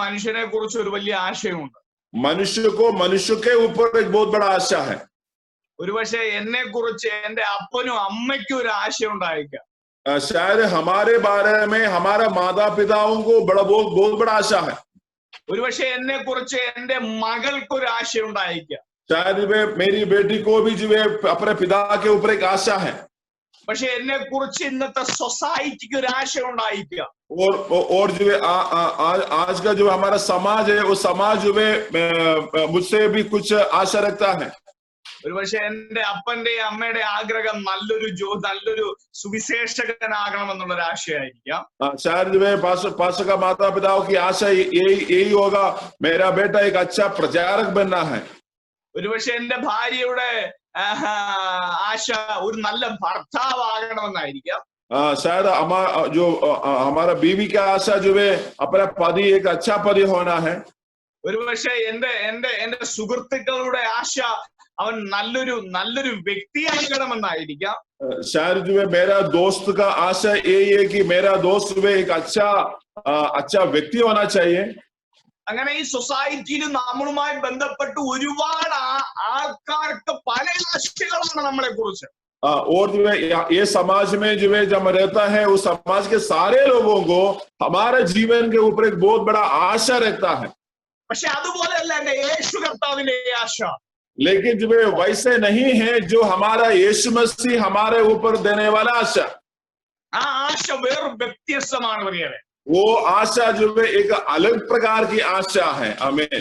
മനുഷ്യനെ കുറിച്ച് ഒരു വലിയ ആശയമുണ്ട്. मनुष्य को मनुष्य के ऊपर एक बहुत बड़ा आशा है. ഒരുപക്ഷെ എന്നെ കുറിച്ച് എന്റെ അപ്പനും അമ്മയ്ക്കും ഒരു ആശയം ഉണ്ടായിരിക്കാം. शायद हमारे बारे में हमारा माता पिताओं को बहुत बड़ा आशा है. ഒരുപക്ഷെ എന്നെ കുറിച്ച് എന്റെ മകൾക്ക് ഒരു ആശയം ഉണ്ടായിരിക്കാം. शायद मेरी बेटी को भी जो है अपने पिता के ऊपर एक आशा है. പക്ഷെ എന്നെ കുറിച്ച് ഇന്നത്തെ സൊസൈറ്റിക്ക് ഒരു ആശയം ഉണ്ടായിരിക്കാം. और जो है आज का जो हमारा समाज है वो समाज जो है मुझसे भी कुछ आशा रखता है. ഒരുപക്ഷെ എന്റെ അപ്പന്റെയും അമ്മയുടെ ആഗ്രഹം നല്ലൊരു സുവിശേഷകനാകണമെന്നുള്ളൊരു ആശയമായിരിക്കാം. शायद जो है पास्टर का माता पिताओं की आशा यही होगा, मेरा बेटा एक अच्छा प्रचारक बनना है. ഒരുപക്ഷെ എന്റെ ഭാര്യയുടെ ആശ ഒരു നല്ല ഭർത്താവാകണമെന്നായിരിക്കാം. शायद हमारा बीवी का आशा जो है अपना पति एक अच्छा पति होना है. ഒരുപക്ഷെ എന്റെ സുഹൃത്തുക്കളുടെ ആശ അവൻ നല്ലൊരു വ്യക്തിയാകണമെന്നായിരിക്കാം. शायद जो है मेरा दोस्त का आशा यही है कि मेरा दोस्त जो है एक अच्छा व्यक्ति होना चाहिए. അങ്ങനെ ഈ സൊസൈറ്റിയിൽ നമ്മളുമായി ബന്ധപ്പെട്ട് ഒരുപാട് ആൾക്കാർക്ക് പല ആശകളാണ് നമ്മളെ കുറിച്ച്. और जो है ये समाज में जो है जब रहता है उस समाज के सारे लोगों को हमारे जीवन के ऊपर एक बहुत बड़ा आशा रहता है. പക്ഷെ അതുപോലെയല്ല എന്റെ യേശു കർത്താവിന്റെ ആശ. लेकिन जो है वैसे नहीं है जो हमारा यीशु मसीह हमारे ऊपर देने वाला आशा. ആ ആശ വേറെ വ്യത്യസ്തമാണ് പ്രിയരെ. वो आशा जो है एक अलग प्रकार की आशा है. हमें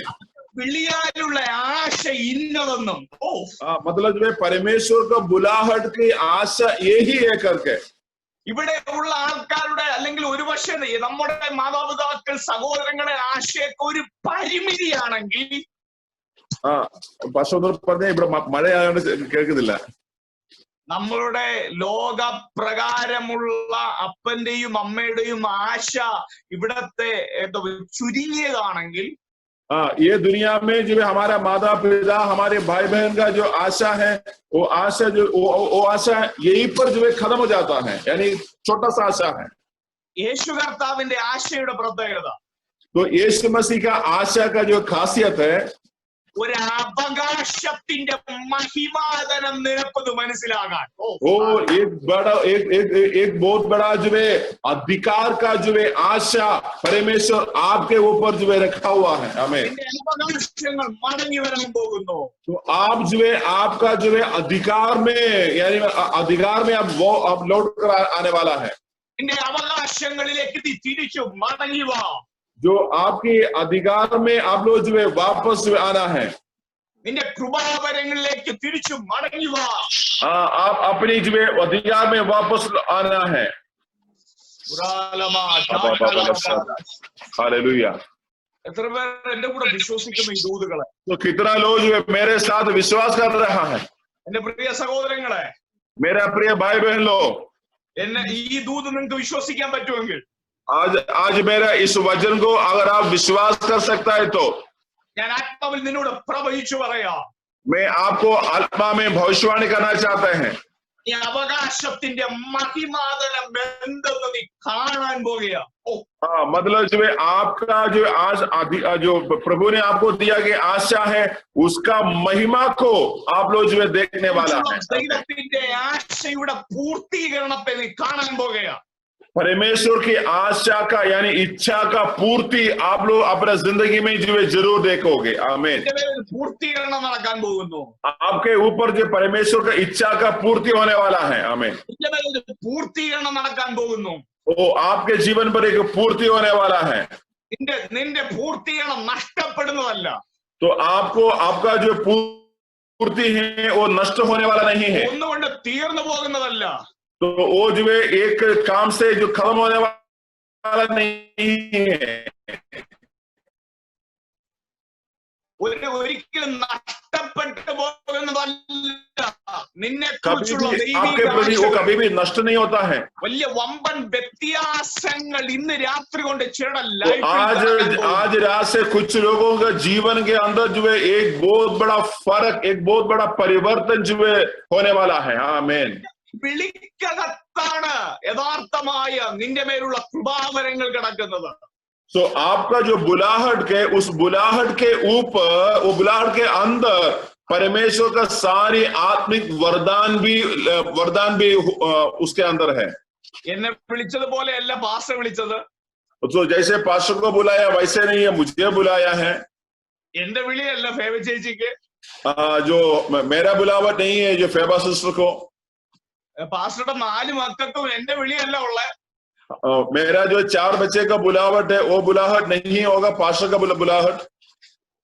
വിളിയാലുള്ള ആശ ഇന്നതൊന്നും. मतलब जो है परमेश्वर का बुलाहट की आशा यही है करके. ഇവിടെ ഉള്ള ആൾക്കാരുടെ അല്ലെങ്കിൽ ഒരുപക്ഷെ നമ്മുടെ മാതാപിതാക്കൾ സഹോദരങ്ങളുടെ ആശയൊക്കെ ഒരു പരിമിതിയാണെങ്കിൽ പറഞ്ഞ ഇവിടെ മഴയായോണ്ട് കേൾക്കുന്നില്ല. നമ്മളുടെ ലോകപ്രകാരമുള്ള അപ്പന്റെയും അമ്മയുടെയും ആശ ഇവിടത്തെ ചുരുങ്ങിയതാണെങ്കിൽ हाँ, ये दुनिया में जो है हमारा माता पिता हमारे भाई बहन का जो आशा है, वो आशा जो वो आशा यहीं पर जो है खत्म हो जाता है, यानी छोटा सा आशा है। യേശു കർത്താവിന്റെ ആശയുടെ പ്രത്യേകത तो यीशु मसीह का आशा का जो खासियत है, ഒരു അവകാശത്തിന്റെ മഹിമാതനം നിനക്കൊന്ന് മനസ്സിലാകാൻ वो एक बड़ा एक बहुत बड़ा जो है अधिकार का जो है आशा परमेश्वर आपके ऊपर जो है रखा हुआ है। हमें നിന്റെ അവകാശങ്ങൾ മടങ്ങി വരാൻ പോകുന്നു तो आप जो है आपका जो है अधिकार में, यानी अधिकार में अब लौट कर आने वाला है। നിന്റെ അവകാശങ്ങളിലേക്ക് നീ തിരിച്ചു മടങ്ങി വാ जो आपके अधिकार में आप लोग जो है वापस आना है। നിന്റെ കൃപാവരങ്ങളിലേക്ക് തിരിച്ചു മടങ്ങി വാ आप अपनी जो है अधिकार में वापस आना है। हालेलुया। എത്ര പേർ എന്റെ കൂടെ വിശ്വസിക്കുന്ന ഈ ദൂതുകളെ? तो कितना लोग जो है मेरे साथ विश्वास कर रहा है? എന്റെ പ്രിയ സഹോദരങ്ങളെ, मेरा प्रिय भाई बहन लोग, എന്നെ ഈ ദൂത് നിങ്ങൾക്ക് വിശ്വസിക്കാൻ പറ്റുമെങ്കിൽ आज मेरा इस वचन को अगर आप विश्वास कर सकता है तो ഞാൻ ആത്മാവിൽ നിന്നോട് പ്രവചിച്ചു പറയാം, मैं आपको आत्मा में भविष्यवाणी करना चाहते हैं। ഈ അവകാശത്തിന്റെ മഹിമാതനം എന്തെന്ന് നീ കാണാൻ പോകുക। हाँ, मतलब जो है आपका जो आज जो प्रभु ने आपको दिया कि आशा है, उसका महिमा को आप लोग जो है देखने वाला है। ദൈവത്തിന്റെ ആശയുടെ പൂർത്തീകരണത്തെ നീ കാണാൻ പോകുക। परमेश्वर की आशा का यानी इच्छा का पूर्ति आप लोग अपना जिंदगी में जो है जरूर देखोगे। आमीन। പൂർത്തീകരണം നടക്കാൻ പോകുന്നു। आपके ऊपर जो परमेश्वर का इच्छा का पूर्ति होने वाला है। आमीन। പൂർത്തീകരണം നടക്കാൻ പോകുന്നു। वो आपके जीवन पर एक पूर्ति होने वाला है। നിന്റെ പൂർത്തീകരണം നഷ്ടപ്പെടുന്നതല്ല। तो आपको आपका जो पूर्ति है वो नष्ट होने वाला नहीं है। ഒന്നുകൊണ്ട് തീർന്നു പോകുന്നതല്ല। तो वो जो है एक काम से जो खत्म होने वाला नहीं है। ഒരിക്കലും നഷ്ടപ്പെട്ടു പോകുന്നതല്ല। നിന്നെ आपके प्रति वो कभी भी नष्ट नहीं होता है। വലിയ വമ്പൻ വ്യത്യാസങ്ങൾ ഇന്ന് രാത്രി കൊണ്ട് आज रात से कुछ लोगों का जीवन के अंदर जो है एक बहुत बड़ा फर्क, एक बहुत बड़ा परिवर्तन जो है होने वाला है। आमीन। വിളിക്കകത്താണ് യഥാർത്ഥമായ നിന്റെ മേലുള്ള കൃപാവരങ്ങൾ കിടക്കുന്നത്। तो आपका जो बुलाहट के उस बुलाहट के ऊपर, वो बुलाहट के अंदर परमेश्वर का सारी आत्मिक वरदान भी उसके अंदर है। എന്നെ വിളിച്ചതുപോലെയല്ല പാസ്റ്റർ വിളിച്ചത്। तो जैसे पास्टर को बुलाया वैसे नहीं है, मुझे बुलाया है। എന്റെ വിളിയല്ല ഫേവ ചേച്ചിക്ക്, जो मेरा बुलावट नहीं है जो फेबा सिस्टर को। പാസ്റ്ററുടെ 4 മക്കൾക്കും എന്റെ വിളിയല്ല ഉള്ളത്। मेरा जो 4 बच्चे का बुलावट है वो बुलाहट नहीं होगा पास्टर का बुलाहट।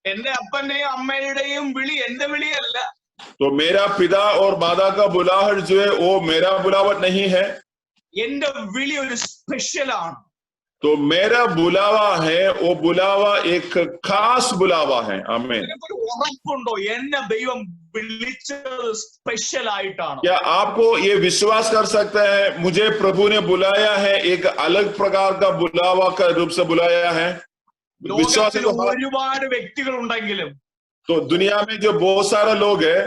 എന്റെ അപ്പന്റെയും അമ്മയുടെയും വിളി എന്റെ വിളിയല്ല। तो मेरा पिता और माता का बुलाहट जो है वो मेरा बुलावट नहीं है। എന്റെ വിളി ഒരു സ്പെഷ്യലാണ്। तो मेरा बुलावा है, वो बुलावा एक खास बुलावा है। आमीन। ഉറപ്പുണ്ടോ എന്നെ ദൈവം വിളിച്ചത് സ്പെഷ്യൽ ആയിട്ടാണ്? क्या आपको ये विश्वास कर सकते हैं मुझे प्रभु ने बुलाया है, एक अलग प्रकार का बुलावा का रूप से बुलाया है? विश्वास है तो ഒരുപാട് വ്യക്തികൾ ഉണ്ടെങ്കിലും तो दुनिया में जो बहुत सारे लोग हैं,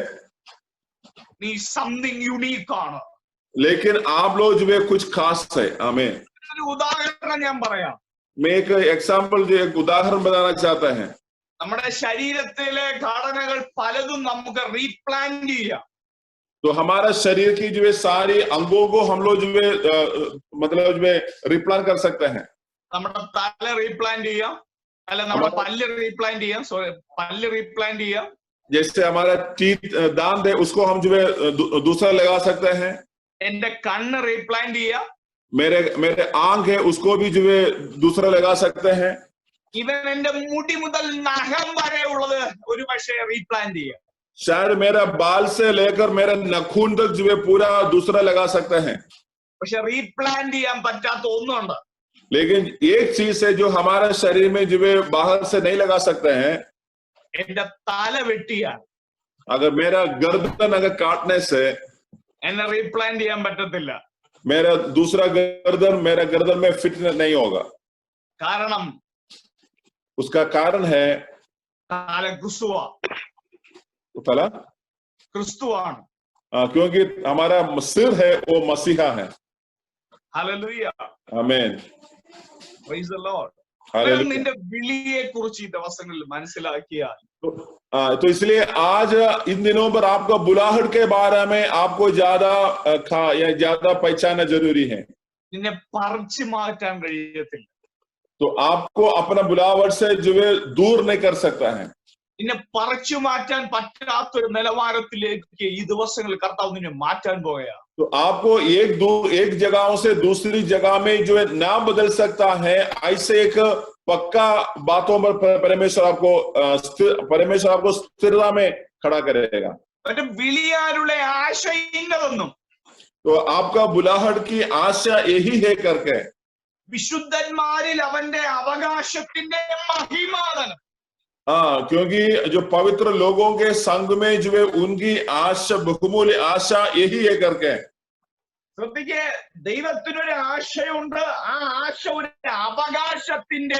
നീ സംതിങ് യുണീക്ക് ആണ്। लेकिन आप लोग जो है कुछ खास है। आमीन। ഒരു ഉദാഹരണം ഞാൻ പറയാം। मैं एक एग्जाम्पल जो एक उदाहरण बताना चाहता है। നമ്മുടെ ശരീരത്തിലെ ഘടനകൾ പലതും നമുക്ക് റീപ്ലാന്റ് ചെയ്യാം। तो हमारा शरीर की जो है सारी अंगों को हम लोग जो है मतलब जो है रिप्लान कर सकते हैं। നമ്മുടെ തല റീപ്ലാന്റ് ചെയ്യാം, അല്ല നമ്മുടെ പല്ല് റീപ്ലാന്റ് ചെയ്യാം, സോറി പല്ല് റീപ്ലാന്റ് ചെയ്യാം। जैसे हमारा टीथ दांत है उसको हम जो है दूसरा लगा सकते हैं। എന്റെ കണ്ണ് റീപ്ലാന്റ് ചെയ്യാം, मेरे आंख है उसको भी जो है दूसरा लगा सकते हैं। ഇവൻ എന്റെ മുടി മുതൽ നഖം വരെ ഉള്ളത് ഒരു പക്ഷേ റീപ്ലാന്റ് ചെയ്യാം। शायद मेरा बाल से लेकर मेरा नाखून तक जो है पूरा दूसरा लगा सकते हैं। പക്ഷെ റീപ്ലാന്റ് ചെയ്യാൻ പറ്റാത്ത ഒന്നുണ്ട്। लेकिन एक चीज है जो हमारा शरीर में जो है बाहर से नहीं लगा सकते हैं। എന്റെ തല വെട്ടിയാൽ, अगर मेरा गर्दन अगर काटने से എന്നെ റീപ്ലാന്റ് ചെയ്യാൻ പറ്റത്തില്ല। मेरा दूसरा मेरा गर्दन में फिट नहीं होगा। കാരണം उसका कारण है തല ക്രിസ്തുവാ, तला ക്രിസ്തുവാണ്. क्योंकि हमारा सिर है वो मसीहा है. ഹല്ലേലൂയ, आमीन. Price the Lord. हालेलुया. നിന്റെ വിളിയെ കുറിച്ച് ഈ ദിവസങ്ങളിൽ മനസ്സിലാക്കിയാൽ तो इसलिए आज इन दिनों पर आपका बुलाहट के बारे में आपको ज्यादा या ज्यादा पहचानना जरूरी है. നിന്നെ പറിച്ചു മാറ്റാൻ കഴിയത്തില്ല. तो आपको अपना बुलाहट से जो है दूर नहीं कर सकता है. നിന്നെ പറിച്ചു മാറ്റാൻ പറ്റാത്തൊരു നിലവാരത്തിലേക്ക് ഈ ദിവസങ്ങളിൽ കർത്താവ് നിന്നെ മാറ്റാൻ പോവുകയാണ്. तो आपको एक जगहों से दूसरी जगह में जो है ना बदल सकता है. ऐसे एक पक्का बातों पर परमेश्वर आपको स्थिरता में खड़ा करेगा. മറ്റേ വിളിയാനുള്ള ആശ ഇന്നതൊന്നും तो आपका बुलाहट की आशा यही है करके വിശുദ്ധന്മാരിൽ അവന്റെ അവകാശത്തിന്റെ മഹിമാതനം. हाँ, क्योंकि जो पवित्र लोगों के संग में जो है उनकी आशा, बहुमूल्य आशा यही है करके. ശ്രദ്ധിക്ക്, ദൈവത്തിനൊരു ആശയുണ്ട്. ആ ആശ ഒരു അവകാശത്തിന്റെ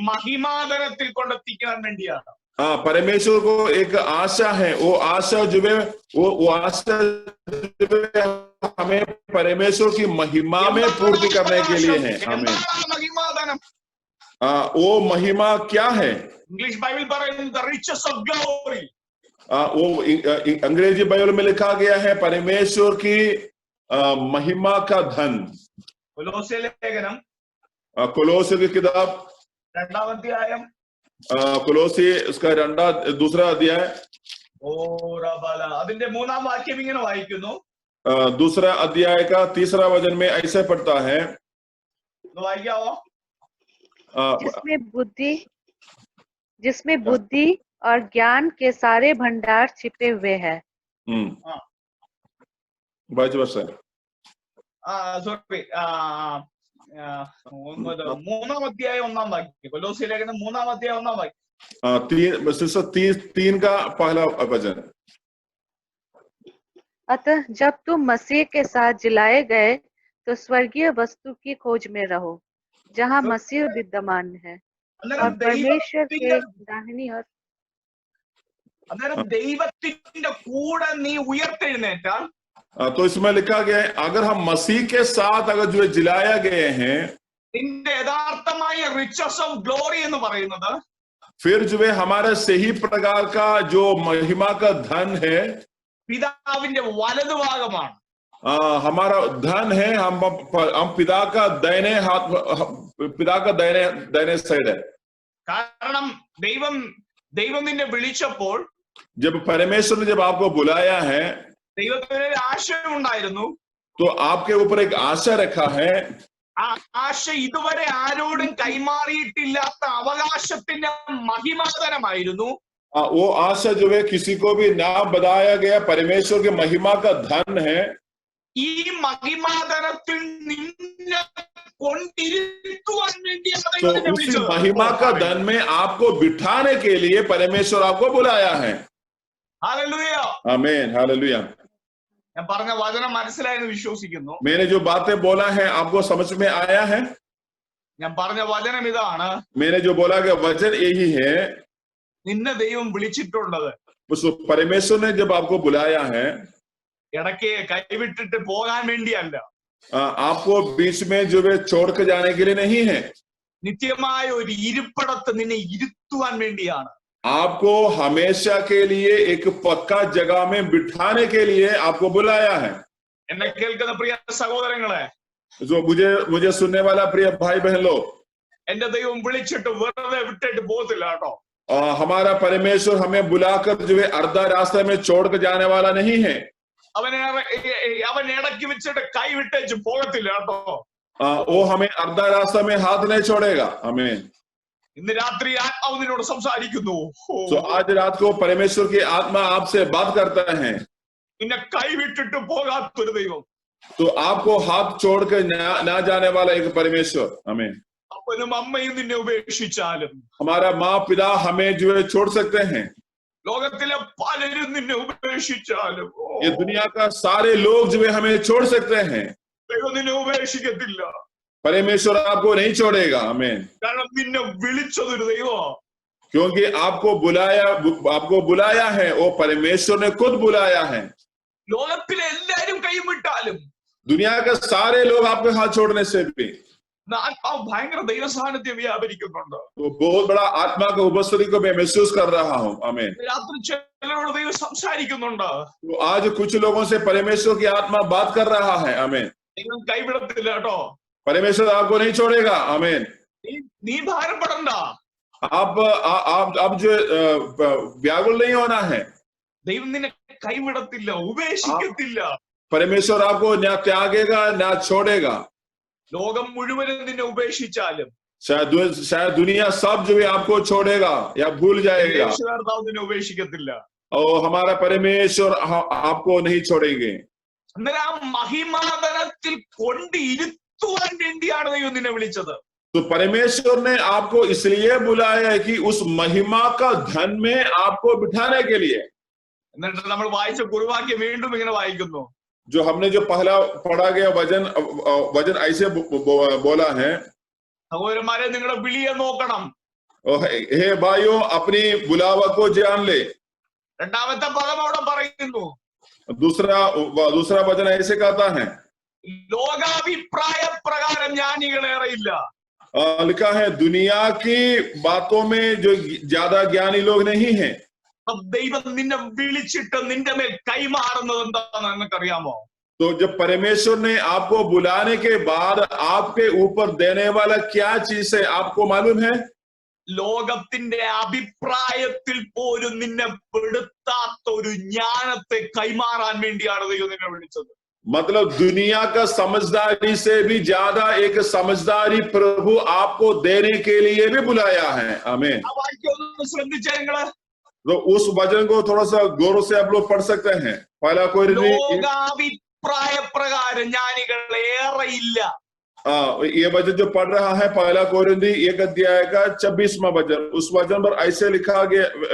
മഹിമാതനത്തിൽ കൊണ്ടെത്തിക്കാൻ വേണ്ടിയാണ്. हाँ, परमेश्वर को एक आशा है. वो आशा जो है वो आशा जो है हमें परमेश्वर की महिमा में पूर्ति करने के लिए है. हमें മഹിമാതനം, वो महिमा क्या है? ഇംഗ്ലീഷ് ബൈബിൾ പറയുന്നത് the riches of glory. वो अंग्रेजी बाइबल में लिखा गया है परमेश्वर की महिमा का धन. കൊലോസ്യ ലേഖനം कोलोसी की किताब 2-ാം അധ്യായം कोलोसी उसका दूसरा अध्याय അതിന്റെ 3-ാം വാക്യം ഇങ്ങനെ വായിക്കുന്നു. दूसरा अध्याय का 3रा वचन में ऐसे पढ़ता है. വായിക്കാവോ? जिसमें बुद्धि और ज्ञान के सारे भंडार छिपे हुए हैं. 22 वर्ष है. സോറി, 3-ാം അധ്യായം 1-ാം വാക്യം. കൊലോസ്യ ലേഖനം 3-ാം അധ്യായം 1-ാം വാക്യം. 3 का पहला वचन. अतः जब तुम मसीह के साथ जिलाए गए तो स्वर्गीय वस्तु की खोज में रहो जहाँ मसीह विद्यमान है और परमेश्वर के दाहिनी ओर. അന്നേരം ദൈവത്തിന്റെ കൂടെ നീ ഉയർത്തെഴുന്നേറ്റാൽ तो इसमें लिखा गया है अगर हम मसीह के साथ अगर जो जिलाया गए हैं നിന്റെ യഥാർത്ഥമായ റിച്ചസ് ഓഫ് ഗ്ലോറി എന്ന് പറയുന്നത് फिर जो है हमारे सही प्रकार का जो महिमा का धन है പിതാവിന്റെ വലതുഭാഗമാണ്. हमारा धन है. हम पिता का दाहिने हाथ, पिता का दाहिने साइड है. കാരണം ദൈവം നിന്നെ വിളിച്ചപ്പോൾ जब परमेश्वर ने जब आपको बुलाया है ദൈവത്തിന് ഒരു ആശയമുണ്ടായിരുന്നു. तो आपके ऊपर एक आशा रखा है. ആ ആശ ഇതുവരെ ആരോടും കൈമാറിയിട്ടില്ലാത്ത അവകാശത്തിന്റെ മഹിമാതനമായിരുന്നു. वो आशा जो है किसी को भी ना बताया गया परमेश्वर के महिमा का धन है. ഈ മഹിമാതനത്തിൽ നിന്നെ കൊണ്ടിരുത്തുവാൻ വേണ്ടിയാണ് तो ദൈവം उसी महिमा का धन में आपको बिठाने के लिए परमेश्वर आपको बुलाया है. ഹല്ലേലൂയ. आमीन, हालेलुया. ഞാൻ പറഞ്ഞ വചനം മനസ്സിലായെന്ന് വിശ്വസിക്കുന്നു. मैंने जो बातें बोला है आपको समझ में आया है. ഞാൻ പറഞ്ഞ വചനം ഇതാണ്. मैंने जो बोला गया वचन यही है. നിന്നെ ദൈവം വിളിച്ചിട്ടുള്ളത് परमेश्वर ने जब आपको बुलाया है ഇടയ്ക്ക് കൈവിട്ടിട്ട് പോകാൻ വേണ്ടിയല്ല. आपको बीच में जो है छोड़ कर जाने के लिए नहीं है. നിത്യമായ ഒരു ഇരിപ്പിടത്ത് നിന്നെ ഇരുത്തുവാൻ വേണ്ടിയാണ്. आपको हमेशा के लिए एक पक्का जगह में बिठाने के लिए आपको बुलाया है. എന്നെ കേൾക്കുന്ന പ്രിയ സഹോദരങ്ങളെ, जो मुझे सुनने वाला प्रिय भाई बहन लोग, എന്റെ ദൈവം വിളിച്ചിട്ട് വെറുതെ വിട്ടിട്ട് പോകത്തില്ല കേട്ടോ. हमारा परमेश्वर हमें बुलाकर जो है अर्धा रास्ते में छोड़ कर जाने वाला नहीं है. അവൻ ഇടയ്ക്ക് വെച്ചിട്ട് കൈ വിട്ടേച്ച് പോകത്തില്ല കേട്ടോ. वो हमें अर्धा रास्ता में हाथ नहीं छोड़ेगा. हमें ഇന്ന് രാത്രി ആത്മാവ് നിന്നോട് സംസാരിക്കുന്നു. तो आज रात को परमेश्वर की आत्मा आपसे बात करता है. നിന്നെ കൈ വിട്ടിട്ട് പോകാത്തൊരു ദൈവം, तो आपको हाथ छोड़कर ना जाने वाला एक परमेश्वर. हमें അപ്പനും അമ്മയും നിന്നെ ഉപേക്ഷിച്ചാലും, हमारा माँ पिता हमें जो है छोड़ सकते हैं. ലോകത്തിലെ പലരും നിന്നെ ഉപേക്ഷിച്ചാലും ये दुनिया का सारे लोग जो है हमें छोड़ सकते हैं. ദൈവം നിന്നെ ഉപേക്ഷിക്കത്തില്ല. परमेश्वर आपको नहीं छोड़ेगा. हमें കാരണം നിന്നെ വിളിച്ചതൊരു ദൈവം. क्योंकि आपको बुलाया है, वो परमेश्वर ने खुद बुलाया है। ലോകത്തിലെ എല്ലാരും കൈവിട്ടാലും दुनिया के सारे लोग आपके हाथ छोड़ने से भी ആത്മാവ് ഭയങ്കര ദൈവ സാന്നിധ്യം വ്യാപരിക്കുന്നുണ്ട്। तो बहुत बड़ा आत्मा की उपस्थिति को मैं महसूस कर रहा हूँ। आमीन। രാത്രി ചിലരോട് ദൈവം സംസാരിക്കുന്നുണ്ട്। तो आज कुछ लोगों से परमेश्वर की आत्मा बात कर रहा है। आमीन। ദൈവം കൈവിടത്തില്ല കേട്ടോ। परमेश्वर आपको नहीं छोड़ेगा। आमीन। നീ ഭാരപ്പെടണ്ട। आप जो व्याकुल नहीं होना है। ദൈവം നിന്നെ കൈവിടത്തില്ല, ഉപേക്ഷിക്കത്തില്ല। परमेश्वर आपको ना त्यागेगा ना छोड़ेगा। ലോകം മുഴുവനും നിന്നെ ഉപേക്ഷിച്ചാലും शायद दुनिया सब जो है आपको छोड़ेगा या भूल जाएगा, നിന്നെ ഉപേക്ഷിക്കത്തില്ല। और हमारा परमेश्वर आपको नहीं छोड़ेंगे। അന്നേരം ആ മഹിമാതനത്തിൽ കൊണ്ടിരുത്തുവാൻ വേണ്ടിയാണ് ദൈവം നിന്നെ വിളിച്ചത്। तो परमेश्वर ने आपको इसलिए बुलाया है कि उस महिमा का धन में आपको बिठाने के लिए। എന്നിട്ട് നമ്മൾ വായിച്ച കുറുവാക്യം വീണ്ടും ഇങ്ങനെ വായിക്കുന്നു। जो हमने जो पहला पढ़ा गया वचन ऐसे बोला है, സഹോദരന്മാരെ നിങ്ങളുടെ വിളിയെ നോക്കണം। हे भाइयों अपनी बुलावा को जान ले। രണ്ടാമത്തെ പദം അവിടെ പറയുന്നു, दूसरा वचन ऐसे कहता है, ലോകാഭിപ്രായ പ്രകാരം ജ്ഞാനികളേറെയില്ല। लिखा है दुनिया की बातों में जो ज्यादा ज्ञानी लोग नहीं हैं। ദൈവം നിന്നെ വിളിച്ചിട്ട് നിന്റെ മേൽ കൈമാറുന്നത് എന്താണെന്ന് നിനക്കറിയാമോ? तो जब परमेश्वर ने आपको बुलाने के बाद आपके ऊपर देने वाला क्या चीज है आपको मालूम है? ലോകത്തിന്റെ അഭിപ്രായത്തിൽ പോലും നിന്നെ പെടുത്താത്ത ഒരു ജ്ഞാനത്തെ കൈമാറാൻ വേണ്ടിയാണ് ദൈവം നിന്നെ വിളിച്ചത്। मतलब दुनिया का समझदारी से भी ज्यादा एक समझदारी प्रभु आपको देने के लिए भी बुलाया है। आमीन। ആ വാക്യം ഒന്ന് ശ്രദ്ധിച്ചേ നിങ്ങള്। तो उस वचन को थोड़ा सा गौर से आप लोग पढ़ सकते हैं। पहला कोरिन्थी ലോകാഭിപ്രായ പ്രകാരം ജ്ഞാനികൾ ഏറെയില്ല। ये वचन जो पढ़ रहा है पहला कोरिन्थी 1 अध्याय का 26वां वचन, उस वचन पर ऐसे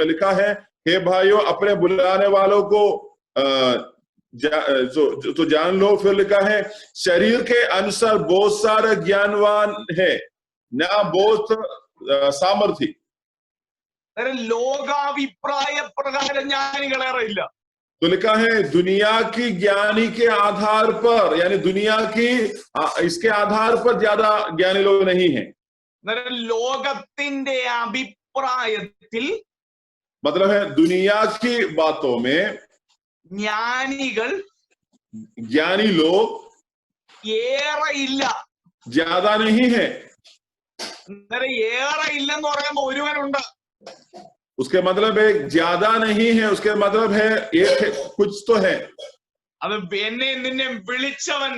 लिखा है, हे भाइयों अपने बुलाने वालों को तो जान लो। फिर लिखा है शरीर के अनुसार बहुत सारे ज्ञानवान है ना बहुत सामर्थी। ലോകാഭിപ്രായ പ്രകാരം ജ്ഞാനികളേറെയില്ല। तो लिखा है दुनिया की ज्ञानी के आधार पर, यानी दुनिया की इसके आधार पर ज्यादा ज्ञानी लोग नहीं हैं। ലോകത്തിന്റെ അഭിപ്രായത്തിൽ मतलब है दुनिया की बातों में ज्ञानी लोग ഏറെയില്ല, ज्यादा नहीं है। ഏറെ ഇല്ലെന്ന് പറയുമ്പോ ഒരുവനുണ്ട്। उसके मतलब है ज्यादा नहीं है, उसके मतलब है एक है, कुछ तो है। അത് എന്നെയും നിന്നെ വിളിച്ചവൻ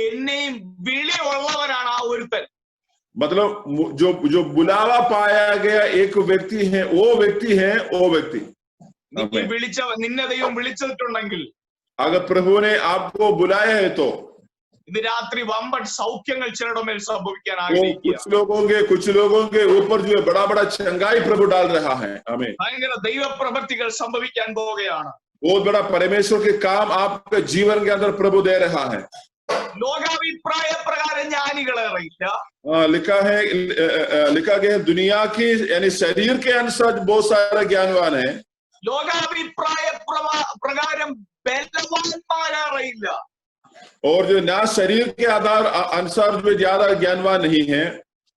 എന്നെയും വിളിയുള്ളവനാണ് ആ ഒരുത്തൻ। मतलब जो बुलावा पाया गया एक व्यक्ति है, वो व्यक्ति है वो व्यक्ति। വിളിച്ചവൻ നിന്നെ ദൈവം വിളിച്ചിട്ടുണ്ടെങ്കിൽ, अगर प्रभु ने आपको बुलाया है तो ഇന്ന് രാത്രി വമ്പൻ സൗഖ്യങ്ങൾ ചിലരുടെ മേൽ സംഭവിക്കാൻ कुछ ആഗ്രഹിക്കുക। कुछ लोगों के ऊपर जो है बड़ा बड़ा चंगाई प्रभु डाल रहा है। आमीन। ഭയങ്കര ദൈവപ്രവൃത്തികൾ സംഭവിക്കാൻ പോവുകയാണ്। बहुत बड़ा परमेश्वर के काम आपके जीवन के अंदर प्रभु दे रहा है। ലോകാഭിപ്രായ പ്രകാരം ജ്ഞാനികളേറെയില്ല। लिखा गया है दुनिया की यानी शरीर के अनुसार बहुत सारे ज्ञानवान है। ലോകാഭിപ്രായ പ്രകാരം ബലവാന്മാരേറെയില്ല। और जो ना शरीर के आधार अनुसार जो ज्यादा ज्ञानवान नहीं है।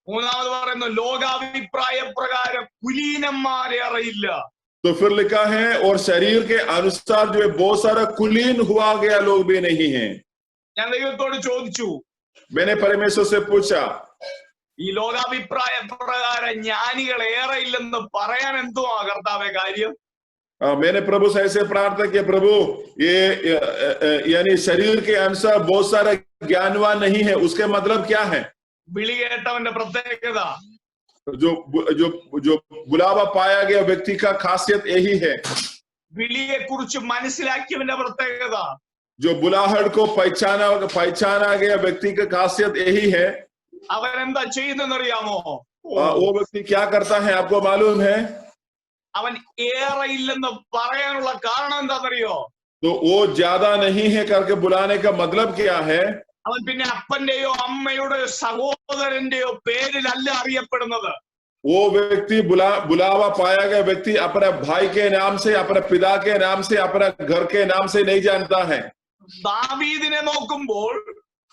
മൂന്നാമത് പറയുന്നു ലോകാഭിപ്രായ പ്രകാരം കുലീനന്മാരേറെയില്ല। तो फिर लिखा है और शरीर के अनुसार जो है बहुत सारा कुलीन हुआ गया लोग भी नहीं है। ഞാൻ ദൈവത്തോട് ചോദിച്ചു, मैंने परमेश्वर से पूछा ഈ ലോകാഭിപ്രായ പ്രകാരം ജ്ഞാനികൾ ഏറെ ഇല്ലെന്ന് പറയാൻ എന്തുവാ കർത്താവേ കാര്യം? मैंने प्रभु से ऐसे प्रार्थना किया, प्रभु ये यानी शरीर के अनुसार बहुत सारा ज्ञानवान नहीं है, उसके मतलब क्या है? വിളി കേട്ടവന്റെ പ്രത്യേകത, जो जो जो बुलावा पाया गया व्यक्ति का खासियत यही है। വിളിയെ കുറിച്ച് മനസ്സിലാക്കിയവന്റെ പ്രത്യേകത, जो बुलाहट को पहचाना गया व्यक्ति का खासियत यही है। അവൻ എന്താ ചെയ്യുന്നറിയാമോ? वो व्यक्ति क्या करता है आपको मालूम है? അവൻ ഏറെ ഇല്ലെന്ന് പറയാനുള്ള കാരണം എന്താണെന്നറിയോ? तो वो ज्यादा नहीं है करके बुलाने का मतलब क्या है? അവൻ പിന്നെ അപ്പന്റെയോ അമ്മയുടെയോ സഹോദരന്റെയോ പേരിലല്ല അറിയപ്പെടുന്നത്। वो व्यक्ति बुलावा पाया गया व्यक्ति अपने भाई के नाम से, अपने पिता के नाम से, अपने घर के नाम से नहीं जानता है। ദാവീദിനെ നോക്കുമ്പോൾ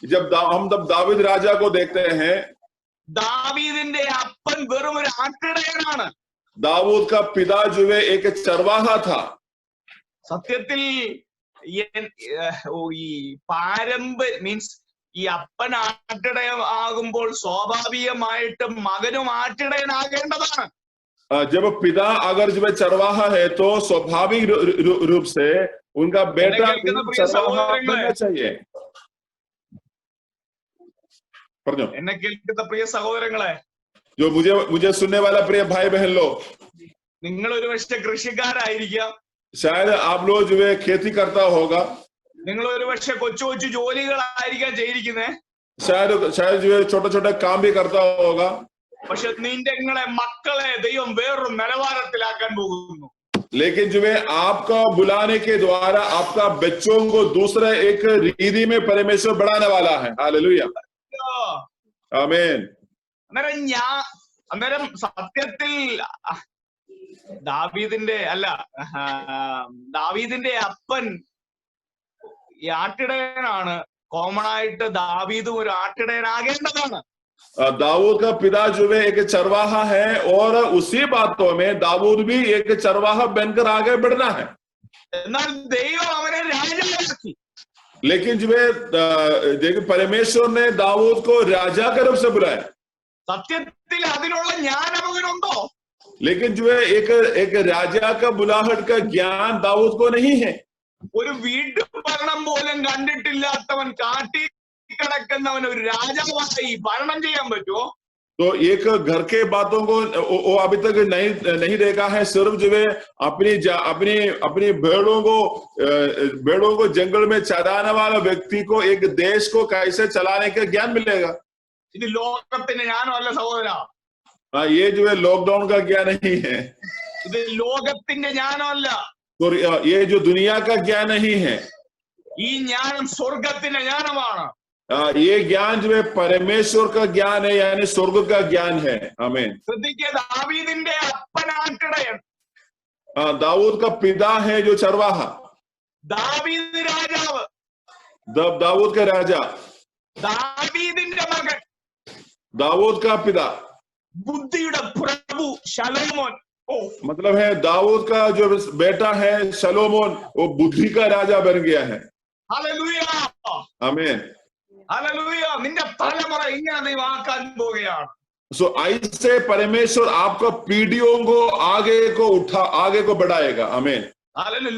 जब हम दावीद राजा को देखते हैं, ദാവീദിന്റെ അപ്പൻ വെറും ഒരു ആട്ടിടയനാണ്. दाऊद का पिता जो है एक चरवाहा था। സത്യത്തിൽ ഈ മീൻസ് ഈ അപ്പൻ ആട്ടിടയൻ ആകുമ്പോൾ സ്വാഭാവികമായിട്ടും മകനും ആട്ടിടയനാകേണ്ടതാണ്. जब पिता अगर जो चरवाहा है तो स्वाभाविक रूप से उनका बेटा चरवाहा बनना चाहिए। എന്നെ കേൾക്കുന്ന പ്രിയ സഹോദരങ്ങളെ, जो मुझे सुनने वाला प्रिय भाई बहन लोग, നിങ്ങൾ ഒരു പക്ഷേ കൃഷിക്കാരായിരിക്കാം, शायद आप लोग जो है खेती करता होगा, നിങ്ങൾ ഒരു പക്ഷേ കൊച്ചു കൊച്ചു ജോലികളായിരിക്കാം ചെയ്തിരിക്കുന്നത്, शायद जो है छोटा छोटा काम भी करता होगा, പക്ഷെ നിങ്ങളെ മക്കളെ ദൈവം വേറൊരു നിലവാരത്തിലാക്കാൻ പോകുന്നു. लेकिन जो है आपका बुलाने के द्वारा आपका बच्चों को दूसरे एक रीति में परमेश्वर बढ़ाने वाला है। हालेलुया, आमीन। അന്നേരം സത്യത്തിൽ ദാവീദിന്റെ അപ്പൻ ഈ ആട്ടിടയനാണ്. കോമൺ ആയിട്ട് ദാവീദും ഒരു ആട്ടിടയനാകേണ്ടതാണ്. दाऊद का पिता जो है एक चरवाहा है और उसी बातों में दाऊद भी एक चरवाहा बनकर आगे बढ़ना है। എന്നാൽ ദൈവം അവനെ രാജാവാക്കി. लेकिन जो है देखिए परमेश्वर ने दाऊद को राजा के रूप से बुलाया। സത്യത്തിൽ അതിനുള്ള ജ്ഞാനം അവനുണ്ടോ? लेकिन जो है एक राजा का बुलाहट का ज्ञान दाऊद को नहीं है। ഒരു വീട്ടു ഭരണം പോലും കണ്ടിട്ടില്ലാത്തവൻ കാട്ടി കിടക്കുന്നവൻ ഒരു രാജാവായി ഭരണം ചെയ്യാൻ പറ്റുമോ? तो एक घर के बातों को वो अभी तक नहीं देखा है। सिर्फ जो है अपनी भेड़ों को जंगल में चराने वाला व्यक्ति को एक देश को कैसे चलाने का ज्ञान मिलेगा। ഇത് ലോകത്തിന്റെ ജ്ഞാനമല്ല സഹോദര. ये जो है लॉकडाउन का ज्ञान नहीं है, ഇത് ലോകത്തിന്റെ ജ്ഞാനമല്ല, तो ये जो दुनिया का ज्ञान नहीं है, ഈ ജ്ഞാനം സ്വർഗത്തിന്റെ ജ്ഞാനമാണ്. ये ज्ञान जो है परमेश्वर का ज्ञान है, यानी स्वर्ग का ज्ञान है। आमीन। ശ്രദ്ധിക്കുക, ദാവീദിന്റെ അപ്പൻ ആട്ടിടയൻ, दाऊद का पिता है जो चरवाहा, ദാവീദ് രാജാവ്, दाऊद का राजा, ദാവീദിന്റെ മകൻ, दाऊद का पिता, ബുദ്ധിയുടെ പ്രഭു ശലോമോൻ. मतलब है दाऊद का जो बेटा है शलोमोन, वो बुद्धि का राजा बन गया है। ഹല്ലേലൂയ, आमीन। ഹല്ലേലൂയ. നിന്റെ തലമുറ ഇങ്ങനെ ദൈവം ആക്കാൻ പോവുകയാണ്. सो ऐसे परमेश्वर आपका पीढ़ियों को आगे को बढ़ाएगा। आमीन।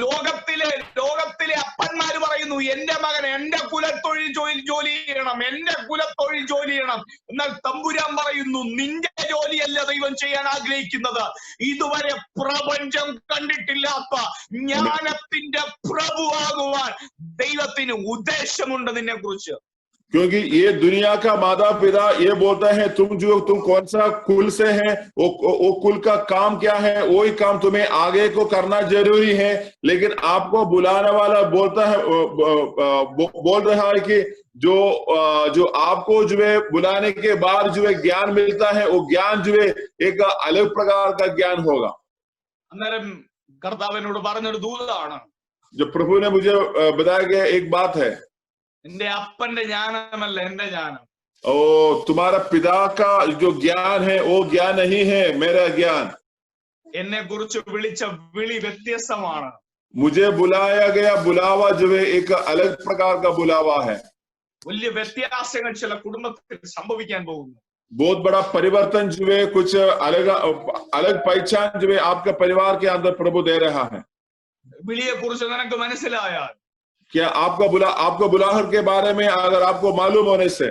ലോകത്തിലെ അപ്പന്മാര് പറയുന്നു, എന്റെ മകൻ എന്റെ കുലത്തൊഴിൽ ജോലി ചെയ്യണം, എന്റെ കുലത്തൊഴിൽ ജോലി ചെയ്യണം. എന്നാൽ തമ്പുരാൻ പറയുന്നു, നിന്റെ ജോലിയല്ല ദൈവം ചെയ്യാൻ ആഗ്രഹിക്കുന്നത്. ഇതുവരെ പ്രപഞ്ചം കണ്ടിട്ടില്ലാത്ത ജ്ഞാനത്തിന്റെ പ്രഭുവാകുവാൻ ദൈവത്തിന് ഉദ്ദേശമുണ്ട് നിന്നെ കുറിച്ച്. क्योंकि ये दुनिया का माता पिता ये बोलता है तुम कौन सा कुल से है, वो कुल का काम क्या है, वही काम तुम्हें आगे को करना जरूरी है। लेकिन आपको बुलाने वाला बोलता है, बोल रहा है कि जो आपको जो है बुलाने के बाद जो है ज्ञान मिलता है, वो ज्ञान जो है एक अलग प्रकार का ज्ञान होगा। അന്നേരം കർത്താവിനോട് പറഞ്ഞൊരു ദൂതാണ്, जो प्रभु ने मुझे बताया गया एक बात है, നിന്റെ അപ്പന്റെ ജ്ഞാനമല്ല എന്റെ ജ്ഞാനം. ओ तुम्हारा पिता का जो ज्ञान है वो ज्ञान नहीं है, मेरा ज्ञान। എന്നെ കുറിച്ച് വിളിച്ച വിളി വ്യത്യസ്തമാണ്. मुझे बुलाया गया बुलावा जो है एक अलग प्रकार का बुलावा है। വലിയ വ്യത്യാസങ്ങൾ ചില കുടുംബത്തിൽ സംഭവിക്കാൻ പോകുന്നു. बहुत बड़ा परिवर्तन जो है, कुछ अलग पहचान जो है आपके परिवार के अंदर प्रभु दे रहा है। വിളിയെ കുറിച്ച് നിനക്ക് മനസ്സിലായാൽ, क्या आपको बुलाहट के बारे में अगर आपको मालूम होने से,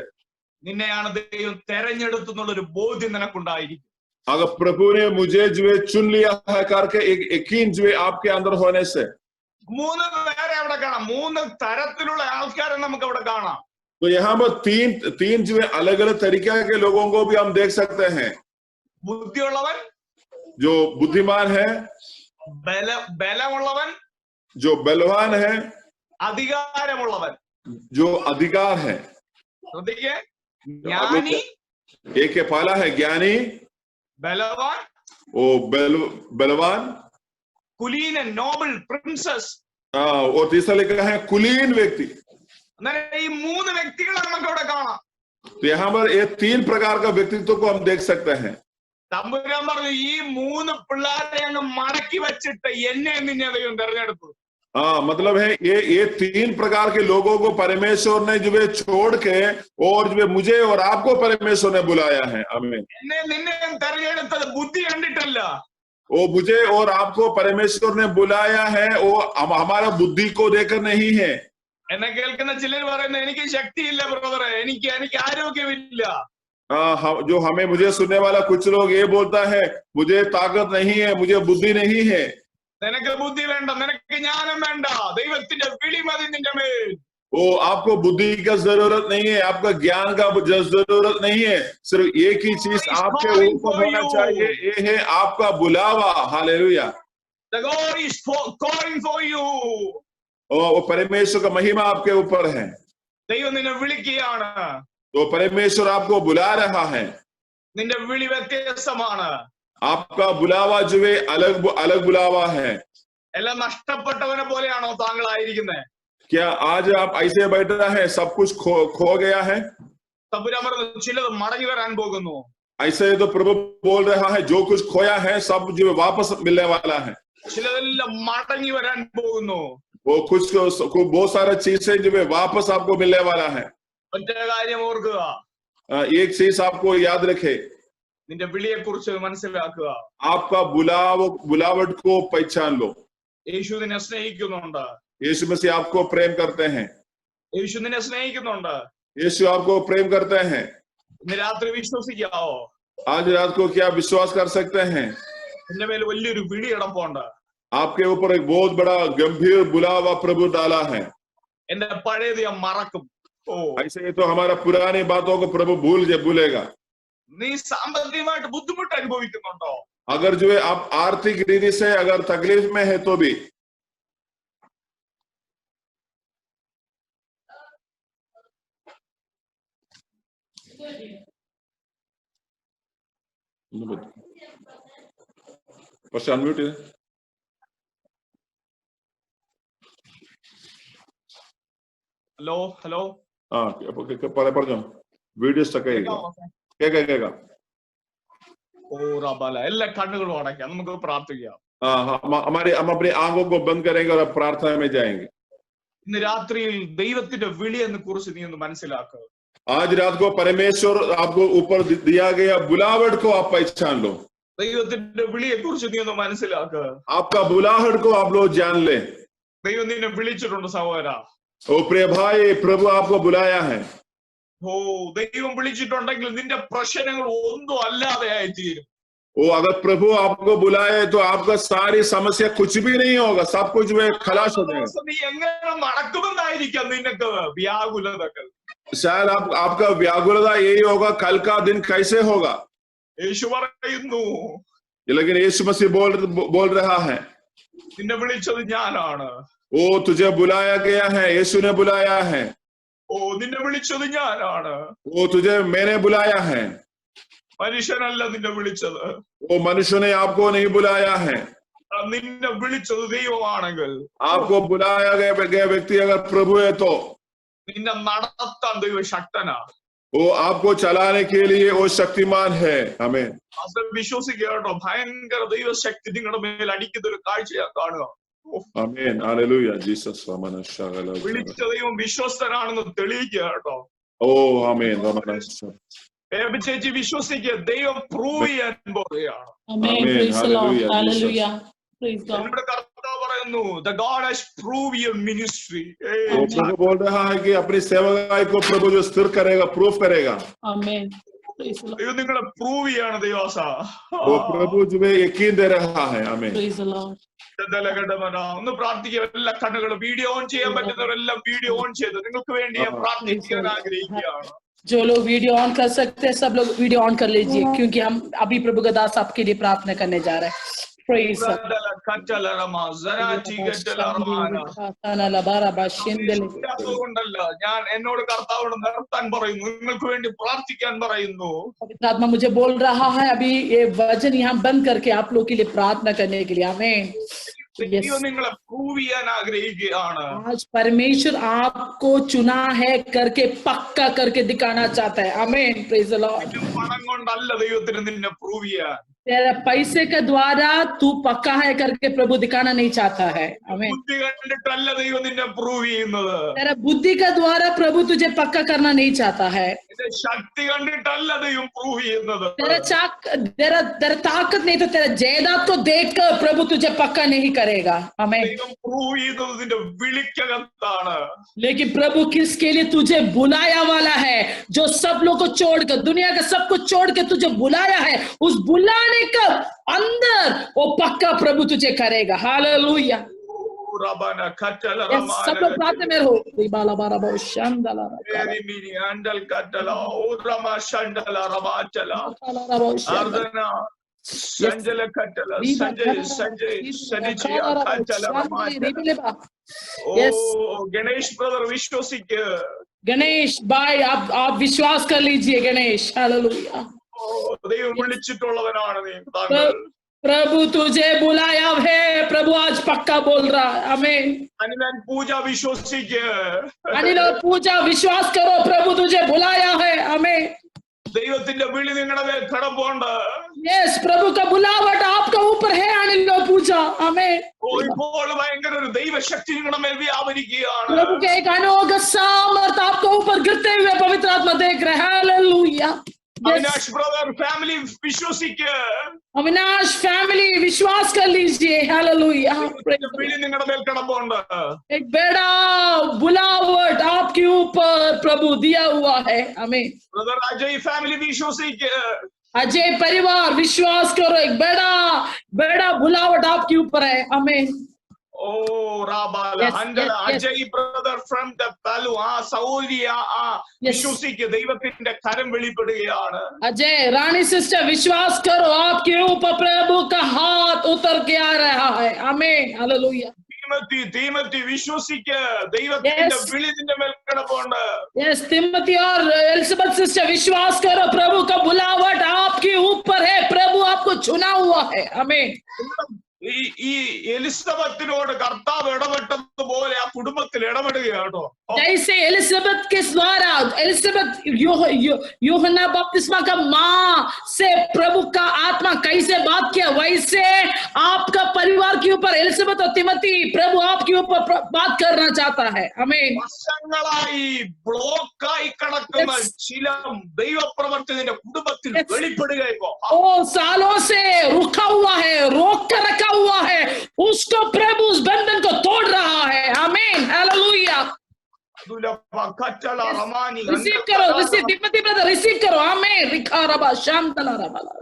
നിന്നെയാണ് ദൈവം തെരഞ്ഞെടുത്തുന്നുള്ളൊരു ബോധ്യം നിനക്കുണ്ടായിരിക്കും. अगर प्रभु ने मुझे जो है चुन लिया है करके एक यकीन जो है आपके अंदर होने से, മൂന്ന് പേരെ അവിടെ കാണാം, മൂന്ന് തരത്തിലുള്ള ആൾക്കാരെ നമുക്ക് അവിടെ കാണാം. तो यहाँ पर तीन जो है अलग अलग तरीके के लोगों को भी हम देख सकते हैं। ബുദ്ധിയുള്ളവൻ, जो बुद्धिमान है, ബലമുള്ളവൻ, जो बलवान है, അധികാരമുള്ളവൻ, जो अधिकार है। ശ്രദ്ധിക്കേ, ജ്ഞാനി, एक के पहला है ज्ञानी, ബലവാൻ, वो बलवान, കുലീന, നോബിൾ, പ്രിൻസസ്. और तीसरा लिखा है कुलीन व्यक्ति। അന്നേരം ഈ 3 വ്യക്തികളെ നമുക്ക് ഇവിടെ കാണാം. तो यहाँ पर ये 3 प्रकार का व्यक्तित्व को हम देख सकते हैं। തമ്പുരാൻ പറഞ്ഞു ഈ 3 പിള്ളേരെ അങ്ങ് മടക്കി വെച്ചിട്ട് എന്നെ നിന്നെ ദൈവം തെരഞ്ഞെടുത്തു. मतलब है ये 3 प्रकार के लोगों को परमेश्वर ने जो है छोड़ के और जो है मुझे और आपको परमेश्वर ने बुलाया है। आमीन। എന്നെ നിന്നെ തെരഞ്ഞെടുത്തത് ബുദ്ധി കണ്ടിട്ടല്ല. वो मुझे और आपको परमेश्वर ने बुलाया है, वो हमारा बुद्धि को देखकर नहीं है। എന്നെ കേൾക്കുന്ന ചിലർ പറയുന്നത് എനിക്ക് ശക്തിയില്ല ബ്രദറെ, എനിക്ക് ആരോഗ്യമില്ല. जो मुझे सुनने वाला कुछ लोग ये बोलता है मुझे ताकत नहीं है, मुझे बुद्धि नहीं है। നിനക്ക് ബുദ്ധി വേണ്ട, നിനക്ക് ജ്ഞാനം വേണ്ട, ദൈവത്തിന്റെ വിളി മതി നിന്റെ മേൽ. वो आपको बुद्धि का जरूरत नहीं है, आपका ज्ञान का जरूरत नहीं है, सिर्फ एक ही चीज आपके ऊपर होना चाहिए, ये है आपका बुलावा। Hallelujah. The God is calling for you. वो परमेश्वर का महिमा आपके ऊपर है। ദൈവം നിന്നെ വിളിക്കുകയാണ്. तो परमेश्वर आपको बुला रहा है। നിന്റെ വിളി വ്യത്യസ്തമാണ്. आपका बुलावा जो है अलग अलग बुलावा है। എല്ലാം നഷ്ടപ്പെട്ടവനെ പോലെയാണോ താങ്കൾ ആയിരിക്കുന്നത്? क्या आज आप ऐसे बैठा है सब कुछ खो गया है? തമ്പുരാൻ പറഞ്ഞു ചിലത് മടങ്ങി വരാൻ പോകുന്നു. ऐसे तो प्रभु बोल रहा है जो कुछ खोया है सब जो वापस मिलने वाला है। ചിലതെല്ലാം മടങ്ങി വരാൻ പോകുന്നു. वो कुछ बहुत सारा चीजें जो है वापस आपको मिलने वाला है। ഒറ്റ കാര്യം ഓർക്കുക, एक चीज आपको याद रखे, നിന്റെ വിളിയെ കുറിച്ച് മനസ്സിലാക്കുക. आपका बुलावट को पहचान लो। യേശു നിന്നെ സ്നേഹിക്കുന്നുണ്ട്. यीशु मसीह आपको प्रेम करते हैं। യേശു നിന്നെ സ്നേഹിക്കുന്നുണ്ട്. यीशु आपको प्रेम करते हैं। ഇന്ന് രാത്രി വിശ്വസിക്കാവോ? आज रात को क्या विश्वास कर सकते हैं? നിന്റെ മേൽ വലിയൊരു വിളി കിടപ്പുണ്ട്. आपके ऊपर एक बहुत बड़ा गंभीर बुलावा प्रभु डाला है। എന്റെ പഴയത് ഞാൻ മറക്കും. ऐसे ही तो हमारा पुरानी बातों को प्रभु भूलेगा। നീ സാമ്പത്തികമായിട്ട് ബുദ്ധിമുട്ട് അനുഭവിക്കുന്നുണ്ടോ? अगर जो है आप आर्थिक रीति से अगर तकलीफ में है तो भी अनम्यूट है। ഹലോ ഹലോ പറഞ്ഞോ, വീഡിയോ സ്റ്റക്ക് കേൾക്കാം. ഓ റബ്ബാല, എല്ലാ കണ്ണുകളും അടയ്ക്കാം, നമുക്ക് പ്രാർത്ഥിക്കാം. हम अपनी आंखों को बंद करेंगे और प्रार्थना में जाएंगे। ഇന്ന് രാത്രിയിൽ ദൈവത്തിന്റെ വിളിയെന്ന് കുറിച്ച് നീ ഒന്ന് മനസ്സിലാക്കുക. आज रात को परमेश्वर आपको ऊपर दिया गया बुलावट को आप पहचान लो। ദൈവത്തിന്റെ വിളിയെ കുറിച്ച് നീ ഒന്ന് മനസ്സിലാക്കുക. आपका बुलाहट को आप लोग जान ले। ദൈവം നിന്നെ വിളിച്ചിട്ടുണ്ട് സഹോദര. ओ प्रिय भाई, प्रभु आपको बुलाया है। ഓ ദൈവം വിളിച്ചിട്ടുണ്ടെങ്കിൽ നിന്റെ പ്രശ്നങ്ങൾ ഒന്നും അല്ലാതെ ആയിത്തീരും. वो अगर प्रभु आपको बुलाए तो आपका सारी समस्या कुछ भी नहीं होगा, सब कुछ में खलास हो जाएगा। നീ എങ്ങനെ നടക്കുമെന്നായിരിക്കാം നിനക്ക് വ്യാകുലതകൾ. शायद आपका व्याकुलता यही होगा कल का दिन कैसे होगा। യേശു പറയുന്നു, लेकिन यीशु मसीह बोल रहा है നിന്നെ വിളിച്ചത് ഞാനാണ്. वो तुझे बुलाया गया है, यीशु ने बुलाया है। ഓ നിന്നെ വിളിച്ചത് ഞാനാണ്. वो तुझे मैंने बुलाया है, മനുഷ്യനല്ല നിന്നെ വിളിച്ചത്. वो मनुष्य ने आपको नहीं बुलाया है। നിന്നെ വിളിച്ചത് ദൈവമാണെങ്കിൽ, आपको बुलाया गया व्यक्ति अगर प्रभु है तो നിന്നെ നടത്താൻ ദൈവം ശക്തനാ. वो आपको चलाने के लिए वो शक्तिमान है। हमें അത് വിശ്വസിക്കുക കേട്ടോ. ഭയങ്കര ദൈവശക്തി നിങ്ങളുടെ മേൽ അടിക്കുന്ന ഒരു കാഴ്ചയാ കാണുക. आमीन, हालेलुया, जीसस। വിളിച്ച ദൈവം വിശ്വസ്തനാണെന്ന് തെളിയിക്കുക കേട്ടോ. ओ आमीन, ചേച്ചി വിശ്വസിക്കുക, ദൈവം പ്രൂവ് ചെയ്യാൻ പോവുകയാണ്. നമ്മുടെ കർത്താവ് പറയുന്നു, the God has proved your ministry. प्रभु बोल रहा है कि अपनी सेवकाई को प्रभु जो स्थिर करेगा, प्रूफ करेगा। आमीन। ദൈവം നിങ്ങളെ പ്രൂവ് ചെയ്യാണ് ദൈവാസ. वो प्रभु जो है यकीन दे रहा है। आमीन। ഒന്ന് പ്രാർത്ഥിക്കുക. എല്ലാ കണ്ണുകളും വീഡിയോ ഓൺ ചെയ്യാൻ പറ്റുന്നവരെല്ലാം വീഡിയോ ഓൺ ചെയ്ത് നിങ്ങൾക്ക് വേണ്ടി ഞാൻ പ്രാർത്ഥിക്കാൻ ആഗ്രഹിക്കുകയാണ്. जो लोग वीडियो ऑन कर सकते हैं सब लोग वीडियो ऑन कर लीजिए, क्योंकि हम अभी प्रभु का दास आपके लिए प्रार्थना करने जा रहे हैं। Praise the കൊണ്ടല്ല ഞാൻ എന്നോട് കർത്താവോട് നിർത്താൻ പറയുന്നു, നിങ്ങൾക്ക് വേണ്ടി പ്രാർത്ഥിക്കാൻ പറയുന്നു. पवित्र आत्मा मुझे बोल रहा है अभी ये वचन यहाँ बंद करके आप लोग के लिए प्रार्थना करने के लिए. आमीन. നിങ്ങളെ പ്രൂവ് ചെയ്യാൻ ആഗ്രഹിക്കുകയാണ്. आज परमेश्वर आपको चुना है करके पक्का करके दिखाना चाहता है. आमीन. Praise the Lord. പണം കൊണ്ടല്ല ദൈവത്തിന് നിന്നെ പ്രൂവ് ചെയ്യാൻ. तेरा पैसे के द्वारा तू पक्का है करके प्रभु दिखाना नहीं चाहता है. आमीन. ബുദ്ധി കണ്ടിട്ടല്ല ദൈവം നിന്നെ പ്രൂവ് ചെയ്യുന്നത്. तेरा बुद्धि का द्वारा प्रभु तुझे पक्का करना नहीं चाहता है. ശക്തി കണ്ടിട്ടല്ല ദൈവം പ്രൂവ് ചെയ്യുന്നത്. तेरा ताकत नहीं तो तेरा जायदाद को देखकर प्रभु तुझे पक्का नहीं करेगा. आमीन. ദൈവം പ്രൂവ് ചെയ്യുന്നത് നിന്റെ വിളിക്കകത്താണ്. लेकिन प्रभु किसके लिए तुझे बुलाया वाला है, जो सब लोग को छोड़कर दुनिया का सब कुछ छोड़ के तुझे बुलाया है, उस बुलाने का अंदर वो पक्का प्रभु तुझे करेगा. हालेलुया. सब लोग प्रार्थना में रहो. गणेश ब्रदर विश्वसिक. गणेश भाई आप विश्वास कर लीजिए. गणेश हालेलुया. ദൈവം വിളിച്ചിട്ടുള്ളവനാണ് നീ. प्रभु तुझे बुलाया है. प्रभु आज पक्का बोल रहा है. आमीन. अनिल पूजा विश्वसिक. अनिल पूजा विश्वास करो. प्रभु तुझे बुलाया है. आमीन. ദൈവത്തിന്റെ വിളി നിങ്ങളുടെ മേൽ കടപ്പുണ്ട്. यस प्रभु का बुलावट आपका ऊपर है. अनिल पूजा. आमीन. ഇപ്പോൾ ഭയങ്കര ഒരു ദൈവശക്തി നിങ്ങളുടെ മേൽ വ്യാപരിക്കുകയാണ്. प्रभु के एक अनोखा सामर्थ्य आपके ऊपर गिरते हुए पवित्र आत्मा देख रहे हैं. हालेलुया. अविनाश ब्रदर फैमिली विश्वसिक. अविनाश फैमिली विश्वास कर लीजिए. हालेलुया. വിളി നിങ്ങളുടെ മേൽ കടപ്പുണ്ട്. एक बड़ा बुलावट आपके ऊपर प्रभु दिया हुआ है. आमीन. ब्रदर अजय फैमिली विश्वसिक. अजय परिवार विश्वास करो. एक बड़ा बुलावट आपके ऊपर है. आमीन. Oh, Rabala, Angela, Ajay brother from the Palu, Saudia, विश्वसिक ദൈവത്തിന്റെ കരം വെളിപ്പെടുകയാണ്. अजय रानी सिस्टर विश्वास करो. आपके ऊपर प्रभु का हाथ उतर के आ रहा है. आमीन. हालेलुया. तीमती विश्वसिक ദൈവത്തിന്റെ വിളി നിന്റെ മേൽ കിടപ്പുണ്ട്. यस तिमोथी और एलिजाबेथ सिस्टर विश्वास करो. प्रभु का बुलावट आपके ऊपर है. प्रभु आपको चुना हुआ है. आमीन. ഈ എലിസബത്തിനോട് കർത്താവ് ഇടപെട്ടതുപോലെ ആ കുടുംബത്തിൽ ഇടപെടുകയാണോ? जैसे एलिजाबेथ के द्वारा एलिजाबेथ यूहन्ना बपतिस्मा का माँ से प्रभु का आत्मा कैसे बात किया, वैसे आपका परिवार के ऊपर एलिजाबेथ और तिमोथी प्रभु आपके ऊपर बात करना चाहता है. आमीन. വർഷങ്ങളായി ബ്ലോക്കായി കിടക്കുന്ന ചില ദൈവപ്രവൃത്തി നിന്റെ കുടുംബത്തിൽ വെളിപ്പെടുകയോ? ओ सालों से रुका हुआ है, रोक कर रखा हुआ है, उसको प्रभु उस बंधन को तोड़ रहा है. आमीन. हालेलुया. रिसीव करो. रिसीव तिमोथी ब्रदर रिसीव करो. आमीन. रिखारबा शांतला रबला.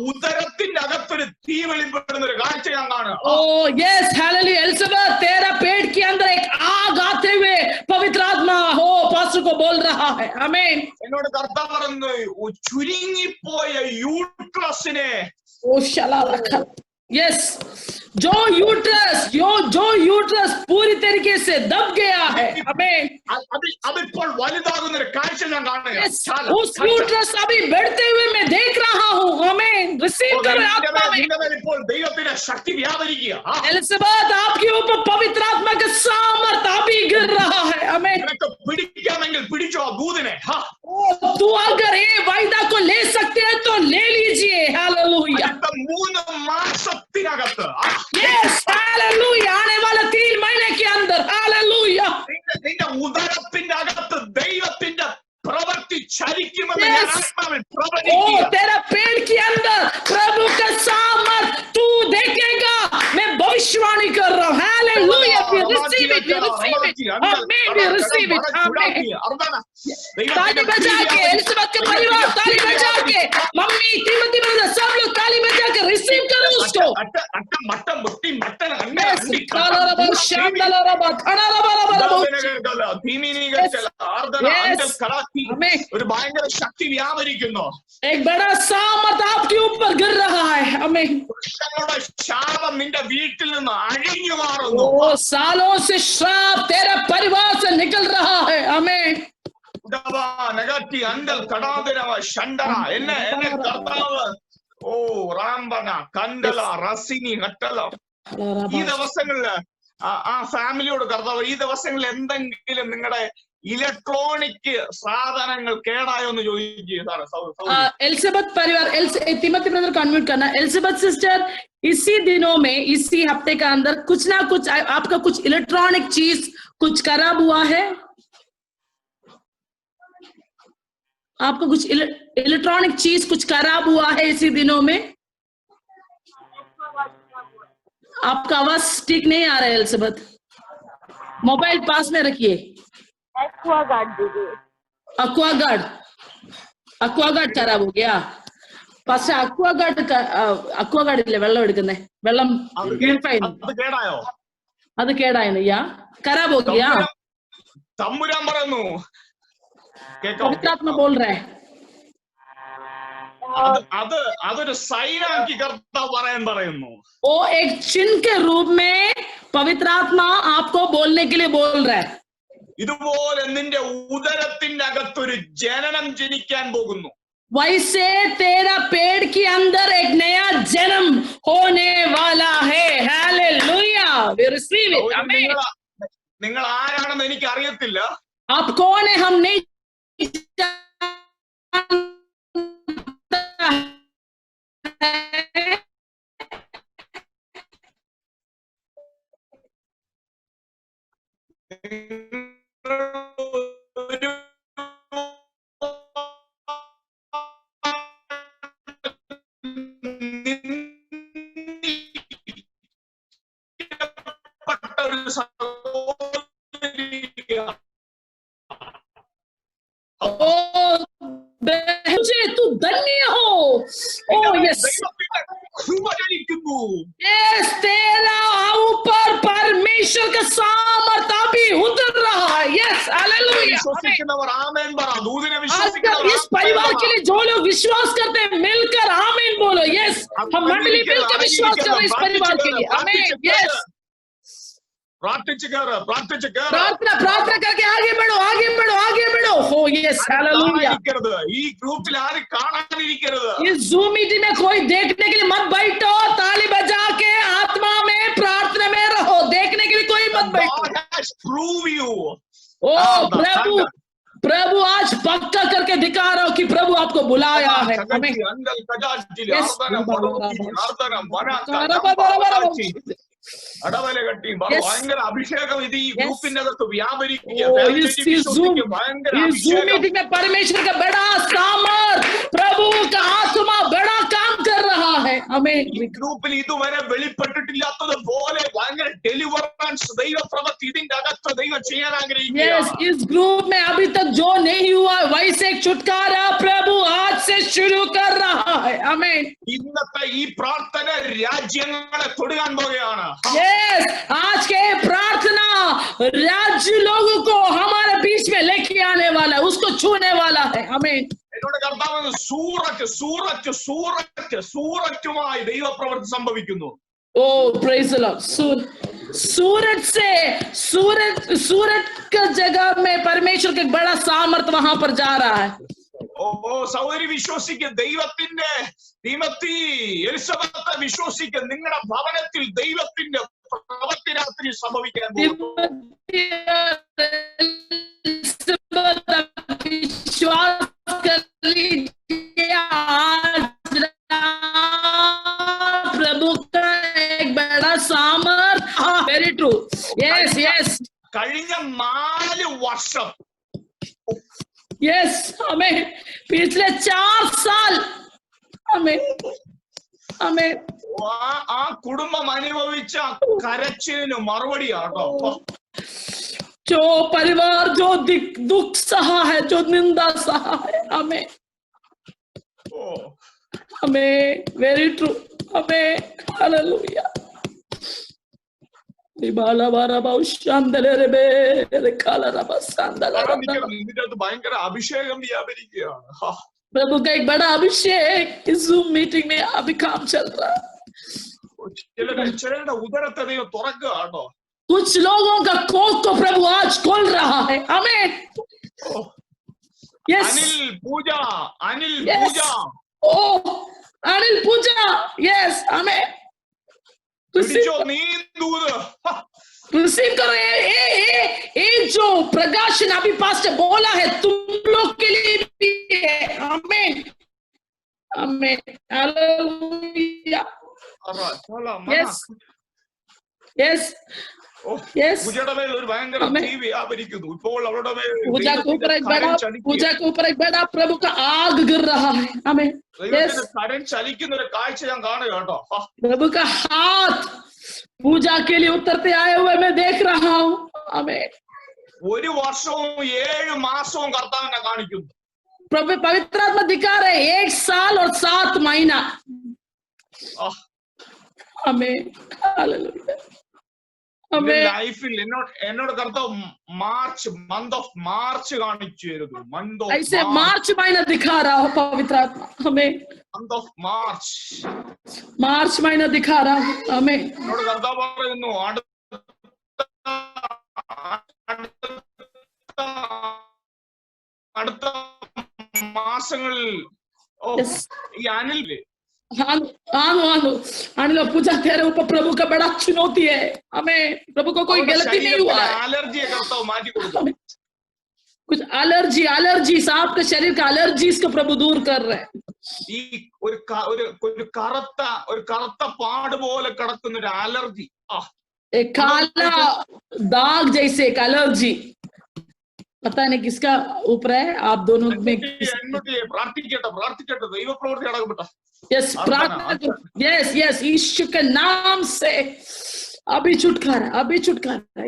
ഉദരത്തിന്റെ അകത്തൊരു തീ വെളിപ്പെടുന്ന ഒരു കാഴ്ച ഞാൻ കാണുക. Oh yes, hallelujah. एलिजाबेथ तेरा पेट के अंदर एक आग आते हुए पवित्र आत्मा हो पास्टर को बोल रहा है. आमीन. എന്നോട് കർത്താവ് പറഞ്ഞു ചുരുങ്ങിപ്പോയ യൂട്രസിനെ शाला रखा. यस जो यूट्रस पूरी तरीके से दब गया है. आमीन. അതിപ്പോൾ വലുതാകുന്ന ഒരു കാഴ്ച ഞാൻ കാണുക. उस यूट्रस अभी बढ़ते हुए मैं देख रहा हूँ. आमीन. रिसीव करो. आत्मा में ഇപ്പോൾ ദൈവത്തിന്റെ ശക്തി വ്യാപരിക്കുക. एलिजाबेथ आपके ऊपर पवित्र आत्मा का सामर्थ्य अभी गिर रहा है. आमीन. പിടിക്കാമെങ്കിൽ പിടിച്ചോ ദൂതനെ. तू अगर ये वायदा को ले सकते हैं तो ले लीजिए. हालेलुया. 3 മാസത്തിനകത്ത് yes hallelujah. आने वाले 3 महीने के अंदर. हालेलुया. നിന്റെ ഉദരത്തിന്റെ അകത്ത് ദൈവത്തിന്റെ प्रवृत्ति चरिक्यमें मैं आत्मा में प्रवृत्ति किया। तेरा पेट के अंदर प्रभु का सामर्थ तू देखेगा। मैं भविष्यवाणी कर रहा हूँ। Hallelujah. We receive it, we receive it. Amen, we receive it. Amen. ताली बजा के एलिजाबेथ के परिवार ताली बजा के, मम्मी तिमोथी ब्रदर सब लोग ताली बजा के रिसीव करो उसको। മട്ടൻ വെട്ടി mutton Yes. Kalaraba, shandalaraba, thanalabaraba. Yes. Amen. ഒരു ഭയങ്കര ശക്തി വ്യാപരിക്കുന്നു. एक बड़ा सामर्थ आपके ऊपर गिर रहा है. Amen. വൃക്ഷങ്ങളുടെ ശാപം നിന്റെ വീട്ടിൽ നിന്ന് അഴിഞ്ഞു മാറുന്നു. ओ सालों से श्राप तेरे परिवार से निकल रहा है. Amen. നെഗറ്റി അണ്ടൽ കടാതിരവ ഷണ്ടന എന്നെ കർത്താവ് ഓ റാംബന കണ്ടല റസിനി ഹട്ടല ഈ ദിവസങ്ങളില് ആ ഫാമിലിയോട് കർത്താവ് ഈ ദിവസങ്ങളിൽ എന്തെങ്കിലും നിങ്ങളുടെ ഇലക്ട്രോണിക് സാധനങ്ങൾ കേടായോ എന്ന് ചോദിക്കുക. एलिजाबेथ परिवार तिमोथी ब्रदर को अनम्यूट करना. एलिजाबेथ सिस्टर, इसी दिनों में इसी हफ्ते का अंदर कुछ ना कुछ आपका कुछ इलेक्ट्रॉनिक चीज कुछ खराब हुआ है. आपको कुछ इलेक्ट्रॉनिक चीज कुछ खराब हुआ है इसी दिनों में. आपका आवाज ठीक नहीं आ रहा है एलिजाबेथ. मोबाइल पास में रखिए. അക്വാഗാർഡ് खराब हो गया. പക്ഷെ അക്വാഗാർഡ് ഇല്ലേ വെള്ളം എടുക്കുന്നേ വെള്ളം അത് കേടായിരുന്നു. യാ खराब हो गया. തമ്പുരാൻ പറയുന്നു पवित्रात्मा बोल रहा है. അതൊരു സൈനാക്കി കർത്താവ് പറയാൻ പറയുന്നു. वो एक चिन्ह के रूप में पवित्र आत्मा आपको बोलने के लिए बोल रहा है. ഇതുപോലെ നിന്റെ ഉദരത്തിന്റെ അകത്തൊരു ജനനം ജനിക്കാൻ പോകുന്നു. वैसे तेरा पेट के अंदर एक नया जन्म होने वाला है. Hallelujah. We receive it. Amen. നിങ്ങൾ ആരാണെന്ന് എനിക്ക് അറിയത്തില്ല. आप कौन है हम नहीं तू धन्य हो. ओ यस यस तेरा ऊपर परमेश्वर का सामर्थ अभी उतर रहा है. Yes hallelujah. इस परिवार के लिए जो लोग विश्वास करते हैं मिलकर आमीन बोलो. यस हम मंडली मिलकर विश्वास कर रहे हैं इस परिवार के लिए. आमीन. यस प्रार्थना करके आगे बढ़ो. हो यस हालेलुया. ഈ ഗ്രൂപ്പിൽ ആരും കാണാനിരിക്കരുത്. इस जूम मीटिंग में कोई देखने के लिए मत बैठो. ताली बजा के आत्मा में प्रार्थना में रहो. देखने के लिए कोई मत बैठो. ओ प्रभु आज पक्का करके दिखा रहा हो कि प्रभु आपको बुलाया है. हमें ഭയങ്കര അഭിഷേകം ഇത് ഈ ഗ്രൂപ്പിനകത്ത് വ്യാപരിക്കുക. परमेश्वर का बड़ा सामर्थ प्रभु का आत्मा बड़ा काम कर रहा है. हमें ഗ്രൂപ്പിൽ ഇതുവരെ വെളിപ്പെട്ടിട്ടില്ലാത്തത് പോലെ ഭയങ്കര ഡെലിവറൻസ് ദൈവപ്രവൃത്തി ഇതിന്റെ അകത്ത് ദൈവം ചെയ്യാൻ ആഗ്രഹിക്കുകയാണ്. इस ग्रुप में अभी तक जो नहीं हुआ वैसे छुटकारा प्रभु आज से शुरू कर रहा है. आमीन. ഇന്നത്തെ ഈ പ്രാർത്ഥന രാജ്യങ്ങളെ തൊടുകാൻ പോകുകയാണ്. यस आज के प्रार्थना राज्य लोगों को हमारे बीच में लेके आने वाला है. उसको छूने वाला है. आमीन. എന്നോട് കർത്താവ് സൂററ്റുമായി ദൈവപ്രവൃത്തി സംഭവിക്കുന്നു. ओ प्रेज द लॉर्ड. सूरत का जगह में परमेश्वर का बड़ा सामर्थ वहां पर जा रहा है. ഓ സഹോദരി വിശ്വസിക്കുക. ദൈവത്തിന്റെ എലിസബത്തെ വിശ്വസിക്കുക. നിങ്ങളുടെ ഭവനത്തിൽ ദൈവത്തിന്റെ പ്രവൃത്തി രാത്രി സംഭവിക്കാൻ പോകുന്നു. विश्वास कर लीजिए प्रभु का एक बड़ा सामर्थ. Very true. यस यस കഴിഞ്ഞ 4 വർഷം यस हमें पिछले 4 साल हमें ആ കുടുംബം അനുഭവിച്ച കരച്ചിലിന് മറുപടിയാട്ടോ. जो परिवार जो दुख सहा है, जो निंदा सहा है, हमें वेरी ट्रू. Amen. Hallelujah. നിന്റെ അത് ഭയങ്കര അഭിഷേകം വ്യാപരിക്കുകയാണ്. प्रभु का एक बड़ा अभिषेक इस जूम मीटिंग में अभी काम चल रहा है. ചിലരുടെ ഉദരത്തെ ദൈവം തുറക്കുക കേട്ടോ. कुछ लोगों का कोख को प्रभु आज खोल रहा है. आमीन. Yes. അനിൽ പൂജ. Yes. Oh, Anil Puja. Yes. Amen. Receive करो. ये जो प्रकाशन अभी पास्टर बोला है तुम लोग के लिए भी है. आमीन. आमीन. हालेलुया. Yes. Yes. Yes. पूजा के ऊपर एक बड़ा प्रभु का आग गिर रहा है. आमीन. Yes. प्रभु का हाथ पूजा के लिए उतरते आए हुए मैं देख रहा हूँ. आमीन. ഒരു വർഷവും 7 മാസവും കർത്താവിനെ കാണിക്കുന്നു. प्रभु पवित्र आत्मा दिखा रहे 1 साल और 7 महीना. आमीन. हालेलुया. ലൈഫിൽ എന്നോട് കർത്താവ് മന്ത് ഓഫ് മാർച്ച് കാണിച്ചു തരുന്നു. ऐसे मार्च महीना दिखा रहा हो पवित्र आत्मा. हमें मंथ ऑफ मार्च महीना दिखा रहा हूँ. हमें എന്നോട് കർത്താവ് പറയുന്നു അടുത്ത മാസങ്ങളിൽ ഈ അനിൽ अनिल पूजा तेरे ऊपर प्रभु का बड़ा चुनौती है. हमें प्रभु को कोई गलती नहीं हुआ है. एलर्जी करता माറ്റി കൊടുക്കും. कुछ एलर्जी सांप के शरीर का एलर्जीज को प्रभु दूर कर रहे हैं. ഈ ഒരു കറുത്ത പാട് പോലെ കിടക്കുന്ന ഒരു അലർജി. एक काला दाग जैसे एक एलर्जी. पता नहीं किसका ऊपर है. आप दोनों में പ്രാർത്ഥിക്കട്ടെ ദൈവ പ്രവൃത്തി നടക്കട്ടെ. यस प्रार्थना. यस यीशु के नाम से अभी छुटकारा.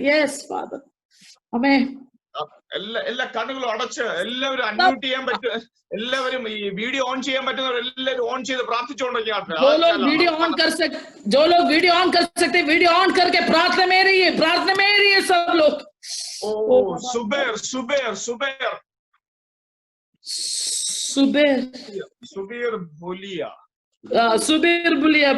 Yes father. हमें എല്ലാ കണ്ണുകളും അടച്ച് എല്ലാവരും അൺമ്യൂട്ട് ചെയ്യാൻ പറ്റും. എല്ലാവരും ഈ വീഡിയോ ഓൺ ചെയ്യാൻ പറ്റുന്നവർ എല്ലാവരും ഓൺ ചെയ്ത് പ്രാർത്ഥിച്ചുകൊണ്ടിരിക്കുകയാണ്. जो लोग वीडियो ऑन कर सकते वीडियो ऑन करके प्रार्थना में रहिए सब लोग. सुबेर बोलिया. सुबीर बुलिया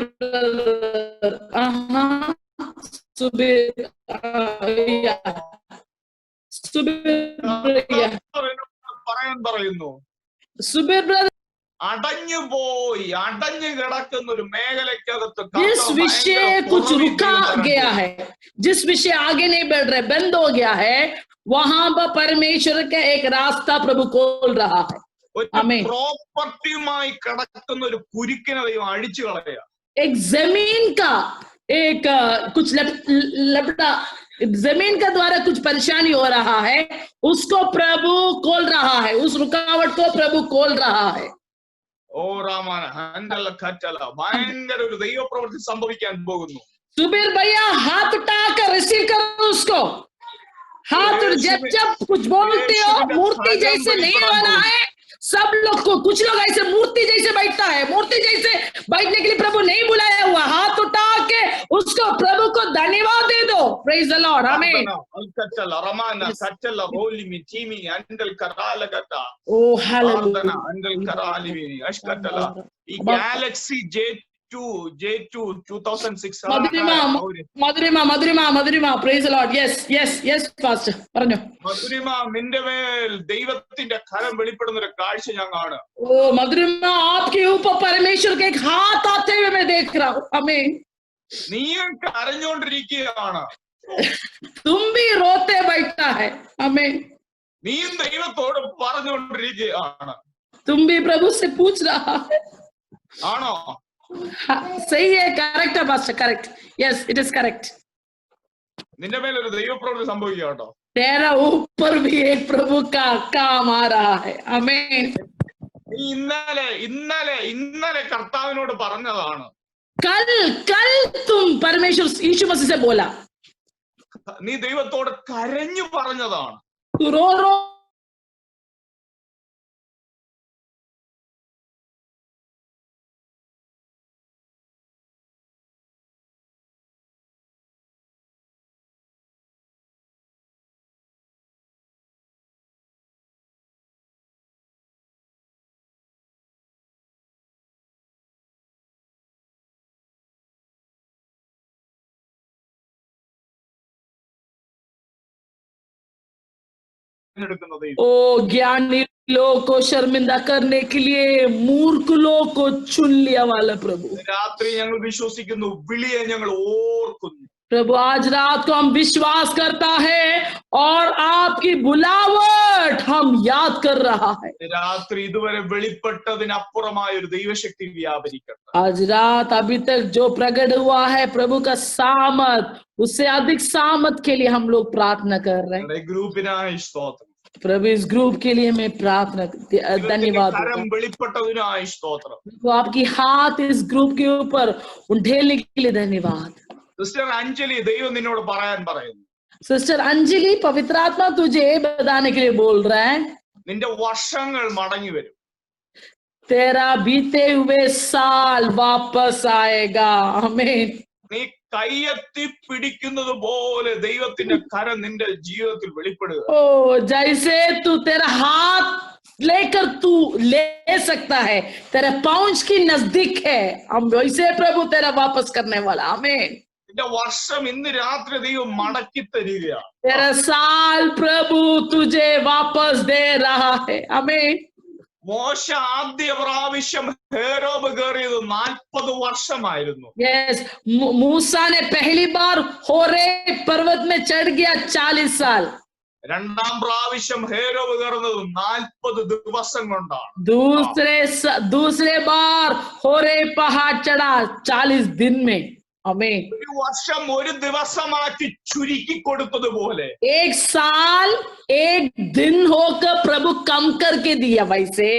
പറയാൻ പറയുന്നു. सुबीर ब्रदर അടഞ്ഞു കിടക്കുന്ന ഒരു മേഖലയ്ക്കകത്ത് जिस विषय कुछ रुका गया है, जिस विषय आगे नहीं बढ़ रहे, बंद हो गया है, वहां पर परमेश्वर का एक रास्ता प्रभु खोल रहा है. പ്രോപ്പർട്ടിയുമായി കിടക്കുന്ന ഒരു കുരുക്കിനെ ദൈവം അഴിച്ചു കളയുക. एक जमीन का एक कुछ लपटा जमीन का द्वारा कुछ परेशानी हो रहा है, उसको प्रभु खोल रहा है. उस रुकावट को प्रभु खोल रहा है. ഓ രാമൻ ഭയങ്കര ഒരു ദൈവ പ്രവൃത്തി സംഭവിക്കാൻ പോകുന്നു. सुबीर भैया हाथ उठाकर रिसीव करो उसको. हाथ जब कुछ बोलते हो मूर्ति जैसे नहीं होना है. सब लोग को कुछ लोग ऐसे मूर्ति जैसे बैठता है. मूर्ति जैसे बैठने के लिए प्रभु नहीं बुलाया हुआ. हाथ उठा के उसको प्रभु को धन्यवाद दे दो. Praise the Lord. Amen. Oh hallelujah. ഈ Galaxy J2 2006 Madhurima praise the Lord. Yes pastor പറഞ്ഞോ. മധുരിമ നിന്റെ മേൽ ദൈവത്തിന്റെ കരം വെളിപ്പെടുന്ന ഒരു കാഴ്ച ഞാൻ കാണുക. ओ मधुरिमा आपके ऊपर परमेश्वर के एक हाथ आते हुए मैं देख रहा हूँ. आमीन. നീയും കരഞ്ഞുകൊണ്ടിരിക്കുകയാണ്. तुम भी रोते बैठा है. आमीन. നീയും ദൈവത്തോട് പറഞ്ഞുകൊണ്ടിരിക്കുകയാണ്. तुम भी प्रभु से पूछ रहा है. ആണോ? सही है. करेक्ट है pastor. Correct. Yes it is correct. നിന്റെ മേൽ ഒരു ദൈവപ്രവൃത്തി സംഭവിക്കുക കേട്ടോ. तेरा ऊपर भी एक प्रभु का काम आ रहा है. आमीन. നീ ഇന്നലെ കർത്താവിനോട് പറഞ്ഞതാണ്. कल तुम परमेश्वर यीशु मसीह से बोला. നീ ദൈവത്തോട് കരഞ്ഞു പറഞ്ഞതാണ്. तू रो തിരഞ്ഞെടുക്കുന്ന ദൈവം. ओ ज्ञानी लोग को शर्मिंदा करने के लिए मूर्ख लोग को चुन लिया वाला प्रभु. രാത്രി ഞങ്ങൾ വിശ്വസിക്കുന്നു, വിളിയെ ഞങ്ങൾ ഓർക്കുന്നു. प्रभु आज रात को हम विश्वास करता है और आपकी बुलावट हम याद कर रहा है. രാത്രി ഇതുവരെ വെളിപ്പെട്ടതിനപ്പുറമായ ഒരു ദൈവശക്തി വ്യാപരിക്കട്ടെ. आज रात अभी तक जो प्रकट हुआ है प्रभु का सामर्थ, उससे अधिक सामर्थ के लिए हम लोग प्रार्थना कर रहे हैं. ഞങ്ങളുടെ ഗ്രൂപ്പിനായി സ്തോത്രം. प्रभु इस ग्रुप के लिए मैं प्रार्थना धन्यवाद കരം വെളിപ്പെട്ടതിനായി സ്തോത്രം. तो आपकी हाथ इस ग्रुप के ऊपर उठेलने के लिए धन्यवाद. സിസ്റ്റർ അഞ്ജലി, ദൈവം നിന്നോട് പറയാൻ പറയുന്നു, सिस्टर अंजलि पवित्र आत्मा तुझे बताने के लिए बोल रहा है, നിന്റെ വർഷങ്ങൾ മടങ്ങി വരും. तेरा बीते हुए साल वापस आएगा. आमीन. നീ കയ്യെത്തി പിടിക്കുന്നത് പോലെ ദൈവത്തിന്റെ കരം നിന്റെ ജീവിതത്തിൽ വെളിപ്പെടുക. ओ जैसे तू तेरा हाथ लेकर तू ले सकता है, तेरे पहुंच की नजदीक है, हम वैसे प्रभु तेरा वापस करने वाला. आमीन. നിന്റെ വർഷം ഇന്ന് രാത്രി ദൈവം മടക്കി തരികയാണ്. तेरा साल प्रभु तुझे वापस दे रहा है. आमीन. മോശ ആദ്യ പ്രാവശ്യം ഹേരോബ് കയറിയത് 40 വർഷമായിരുന്നു. यस, मूसा ने पहली बार होरे पर्वत में चढ़ गया 40 साल. രണ്ടാം പ്രാവശ്യം ഹേരോബ് കയറുന്നത് 40 ദിവസം കൊണ്ടാണ്. दूसरे बार होरे पहाड़ चढ़ा 40 दिन में. आमीन. ഒരു വർഷം ഒരു ദിവസമാക്കി ചുരുക്കി കൊടുത്തതുപോലെ एक साल एक दिन होकर प्रभु कम करके दिया, वैसे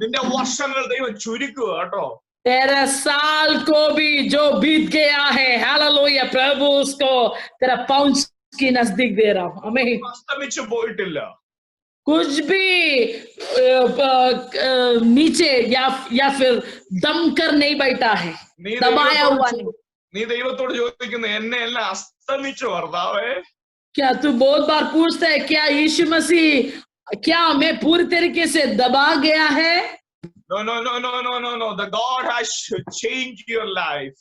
നിന്റെ വർഷങ്ങൾ ദൈവം ചുരുക്കുക കേട്ടോ. तेरा साल को भी जो बीत गया है, हालेलुया, प्रभु उसको तेरा पहुंच की नजदीक दे रहा हूं. आमीन. അസ്തമിച്ചു പോയിട്ടില്ല. कुछ भी नीचे या फिर दम कर नहीं बैठा है, നീ दबाया हुआ नहीं. നീ ദൈവത്തോട് ചോദിക്കുന്നു, എന്നെ എല്ലാം അസ്തമിച്ചു കർത്താവേ. क्या तू बहुत बार पूछता है, क्या यीशु मसीह, क्या मैं पूरी तरीके से दबा गया है? No, no, no, no, no, no, no. The God has changed your life.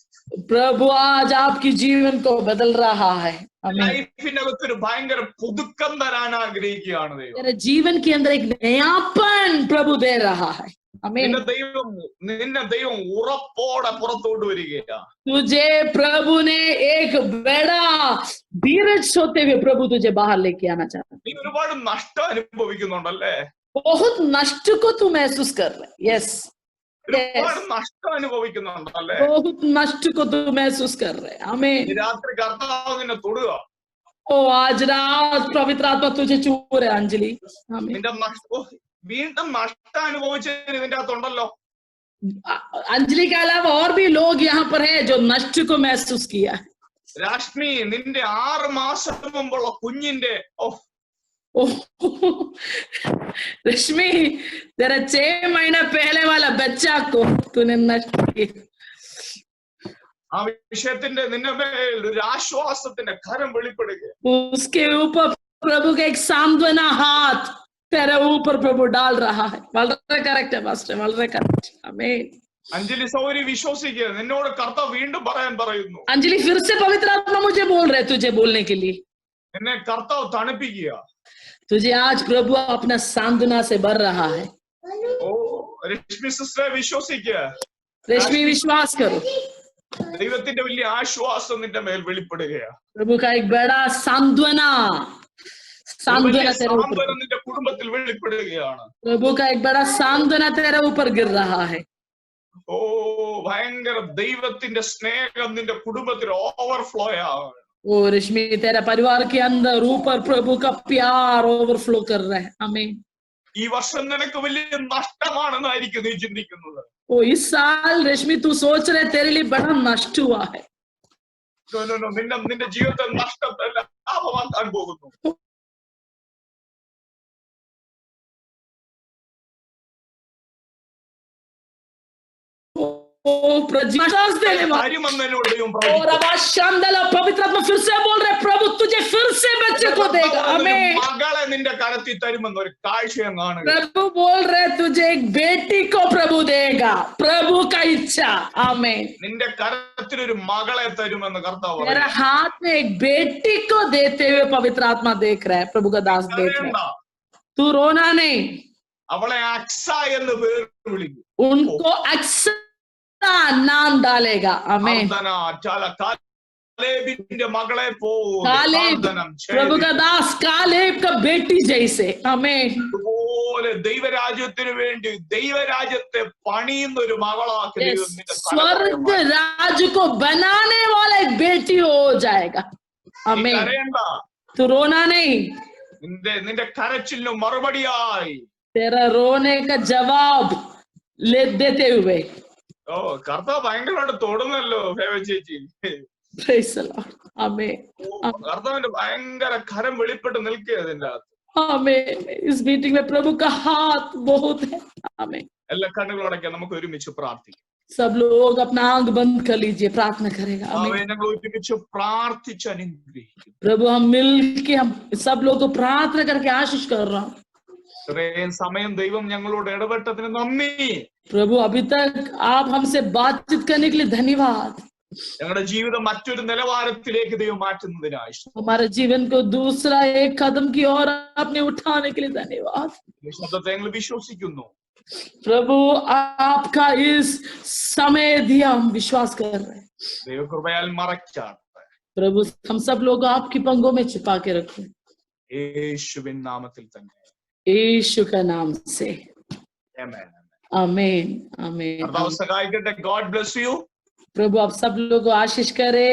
प्रभु आज आपकी जीवन को बदल रहा है. आमीन. ലൈഫിനകത്ത് ഒരു ഭയങ്കര പുതുക്കം തരാൻ ആഗ്രഹിക്കുകയാണ് ദൈവം. तेरे जीवन के अंदर एक नयापन प्रभु दे रहा है. आमीन. നിന്നെ ദൈവം ഉറപ്പോടെ പുറത്തോട്ട് വരികയാണ്. तुझे प्रभु ने एक बड़ा धीरज होते हुए प्रभु तुझे बाहर लेके आना चाहता है. നീ ഒരുപാട് നഷ്ടം അനുഭവിക്കുന്നുണ്ടല്ലേ? बहुत नष्ट को तू महसूस कर रहा है. यस, ഒരുപാട് നഷ്ടം അനുഭവിക്കുന്നുണ്ടല്ലേ? बहुत नष्ट को तू महसूस कर रहे हैं. आमीन. ഈ രാത്രി കർത്താവ് നിന്നെ തൊടുക. ओ आज रात पवित्र आत्मा तुझे छू रहे अंजलि. आमीन. നിന്റെ വീണ്ടും നഷ്ടം അനുഭവിച്ചതിന് ഇതിന്റെ അകത്തുണ്ടല്ലോ. अंजलि के अलावा और भी लोग यहाँ पर हैं जो नष्ट को महसूस किया है. രാഷ്മി, നിന്റെ 6 മാസം മുമ്പുള്ള കുഞ്ഞിന്റെ रश्मि, तेरा 6 महीना पहले वाला बच्चा को तूने नष्ट किया. ആ വിഷയത്തിന്റെ നിന്റെ മേൽ ഒരു ആശ്വാസത്തിന്റെ കരം വെളിപ്പെടുക. उसके ऊपर प्रभु का एक सांत्वना हाथ तेरे ऊपर प्रभु डाल रहा है. വളരെ करेक्ट है पास्टर, വളരെ करेक्ट. आमीन. അഞ്ജലി സൗരി വിശ്വസിക്കുക, നിന്നോട് കർത്താവ് വീണ്ടും പറയാൻ പറയുന്നു. अंजलि फिर से पवित्र आत्मा मुझे बोल रहे तुझे बोलने के लिए. എന്നെ കർത്താവ് തണുപ്പിക്കുക. तुझे आज प्रभु अपना सांत्वना से भर रहा है. ഓ രശ്മി സിസ്റ്ററെ വിശ്വസിക്കുക. रश्मि विश्वास करो, ദൈവത്തിന്റെ വലിയ ആശ്വാസം നിന്റെ മേൽ വെളിപ്പെടുകയാണ്. प्रभु का एक बड़ा सांत्वना तेरे ऊपर, നിന്റെ കുടുംബത്തിൽ വെളിപ്പെടുകയാണ്. प्रभु का एक बड़ा सांत्वना तेरे ऊपर गिर रहा है. ഓ ഭയങ്കര ദൈവത്തിന്റെ സ്നേഹം നിന്റെ കുടുംബത്തിൽ ഓവർഫ്ലോ ആണ്. ओ रश्मि, तेरा परिवार के अंदर ऊपर प्रभु का प्यार ओवरफ्लो कर रहा है. आमीन. ഈ വർഷം നിനക്ക് വലിയ നഷ്ടമാണെന്നായിരിക്കും നീ ചിന്തിക്കുന്നത്. ओ इस साल रश्मि तू सोच रहे तेरे लिए बड़ा नष्ट हुआ है. നിന്റെ ജീവിതത്തെ നഷ്ടത്തെ ലാഭമാക്കാൻ പോകുന്നു. विश्वास देने वाला തരുമെന്ന് എന്നോട് ദൈവം और പ്രവചിച്ചു. आवाज शानदार पवित्र आत्मा फिर से बोल रहे प्रभु तुझे फिर से बच्चे को देगा आमीन മകളെ നിന്റെ കരത്തിൽ തരുമെന്ന് ഒരു കാഴ്ചയും കാണുക. प्रभु बोल रहे तुझे एक बेटी को प्रभु देगा प्रभु का इच्छा आमीन നിന്റെ കരത്തിൽ ഒരു മകളെ തരുമെന്ന് കർത്താവ് मेरा പറയുന്നു. हाथ में एक बेटी को देते हुए पवित्र आत्मा देख रहा है प्रभु का दास देख रहा കരയണ്ട. है तू रोना नहीं അവളെ അക്സ എന്ന് പേര് വിളിക്കും. उनको अक्सा नाम डालेगा आमीन പ്രാർത്ഥന ചാല കാലേബിന്റെ മകളെ പോലെ कालेब പ്രാർത്ഥനം प्रभु ചെയ്ത് का दास कालेब का बेटी जैसे आमीन അതുപോലെ ദൈവരാജ്യത്തിന് വേണ്ടി ദൈവരാജ്യത്തെ പണിയുന്ന ഒരു മകളാക്കി ये ദൈവം നിന്റെ स्वर्ग राज्य को बनाने वाला एक बेटी हो जाएगा നീ आमीन കരയണ്ട. तू रोना नहीं നിന്റെ കരച്ചിലിന് മറുപടിയായി तेरा रोने का जवाब ले देते हुए ഓ കർത്താവ് ഭയങ്കരമായിട്ട് തൊടുന്നല്ലോ ഫേവ ചേച്ചി. Praise the Lord. Amen. ഓ, കർത്താവിന്റെ ഭയങ്കര കരം വെളിപ്പെട്ട് നിൽക്കുക അതിന്റെ അകത്ത്. Amen. इस मीटिंग में प्रभु का हाथ बहुत है आमीन എല്ലാ കണ്ണുകളടയ്ക്കാൻ നമുക്ക് ഒരുമിച്ച് പ്രാർത്ഥിക്കാം. सब लोग अपना आंख बंद कर लीजिए प्रार्थना करेगा आमीन ഞങ്ങൾ ഒരുമിച്ച് പ്രാർത്ഥിച്ച് അനുഗ്രഹിക്കും. प्रभु हम मिल के हम सब लोग को प्रार्थना करके आशीष कर रहा हूँ ഇത്രയും സമയം ദൈവം ഞങ്ങളോട് ഇടപെട്ടതിന് നന്ദി. प्रभु अभी तक आप हमसे बातचीत करने के लिए धन्यवाद ഞങ്ങളുടെ ജീവിതം മറ്റൊരു നിലവാരത്തിലേക്ക് ദൈവം മാറ്റുന്നതിനായി हमारे जीवन को दूसरा एक कदम की ओर आपने उठाने के लिए धन्यवाद ഈ ശബ്ദത്തെ ഞങ്ങൾ വിശ്വസിക്കുന്നു. प्रभु आपका इस समय दिया हम विश्वास कर रहे हैं ദൈവകൃപയാൽ മറച്ചാട്ടെ. प्रभु हम सब लोग आपकी पंगों में छिपा के रखें യേശുവിൻ നാമത്തിൽ തന്നെ. यीशु का नाम से ആമേൻ. आमीन आमीन കർത്താവ് സഹായിക്കട്ടെ. God bless you. प्रभु आप सब लोग को आशीष करे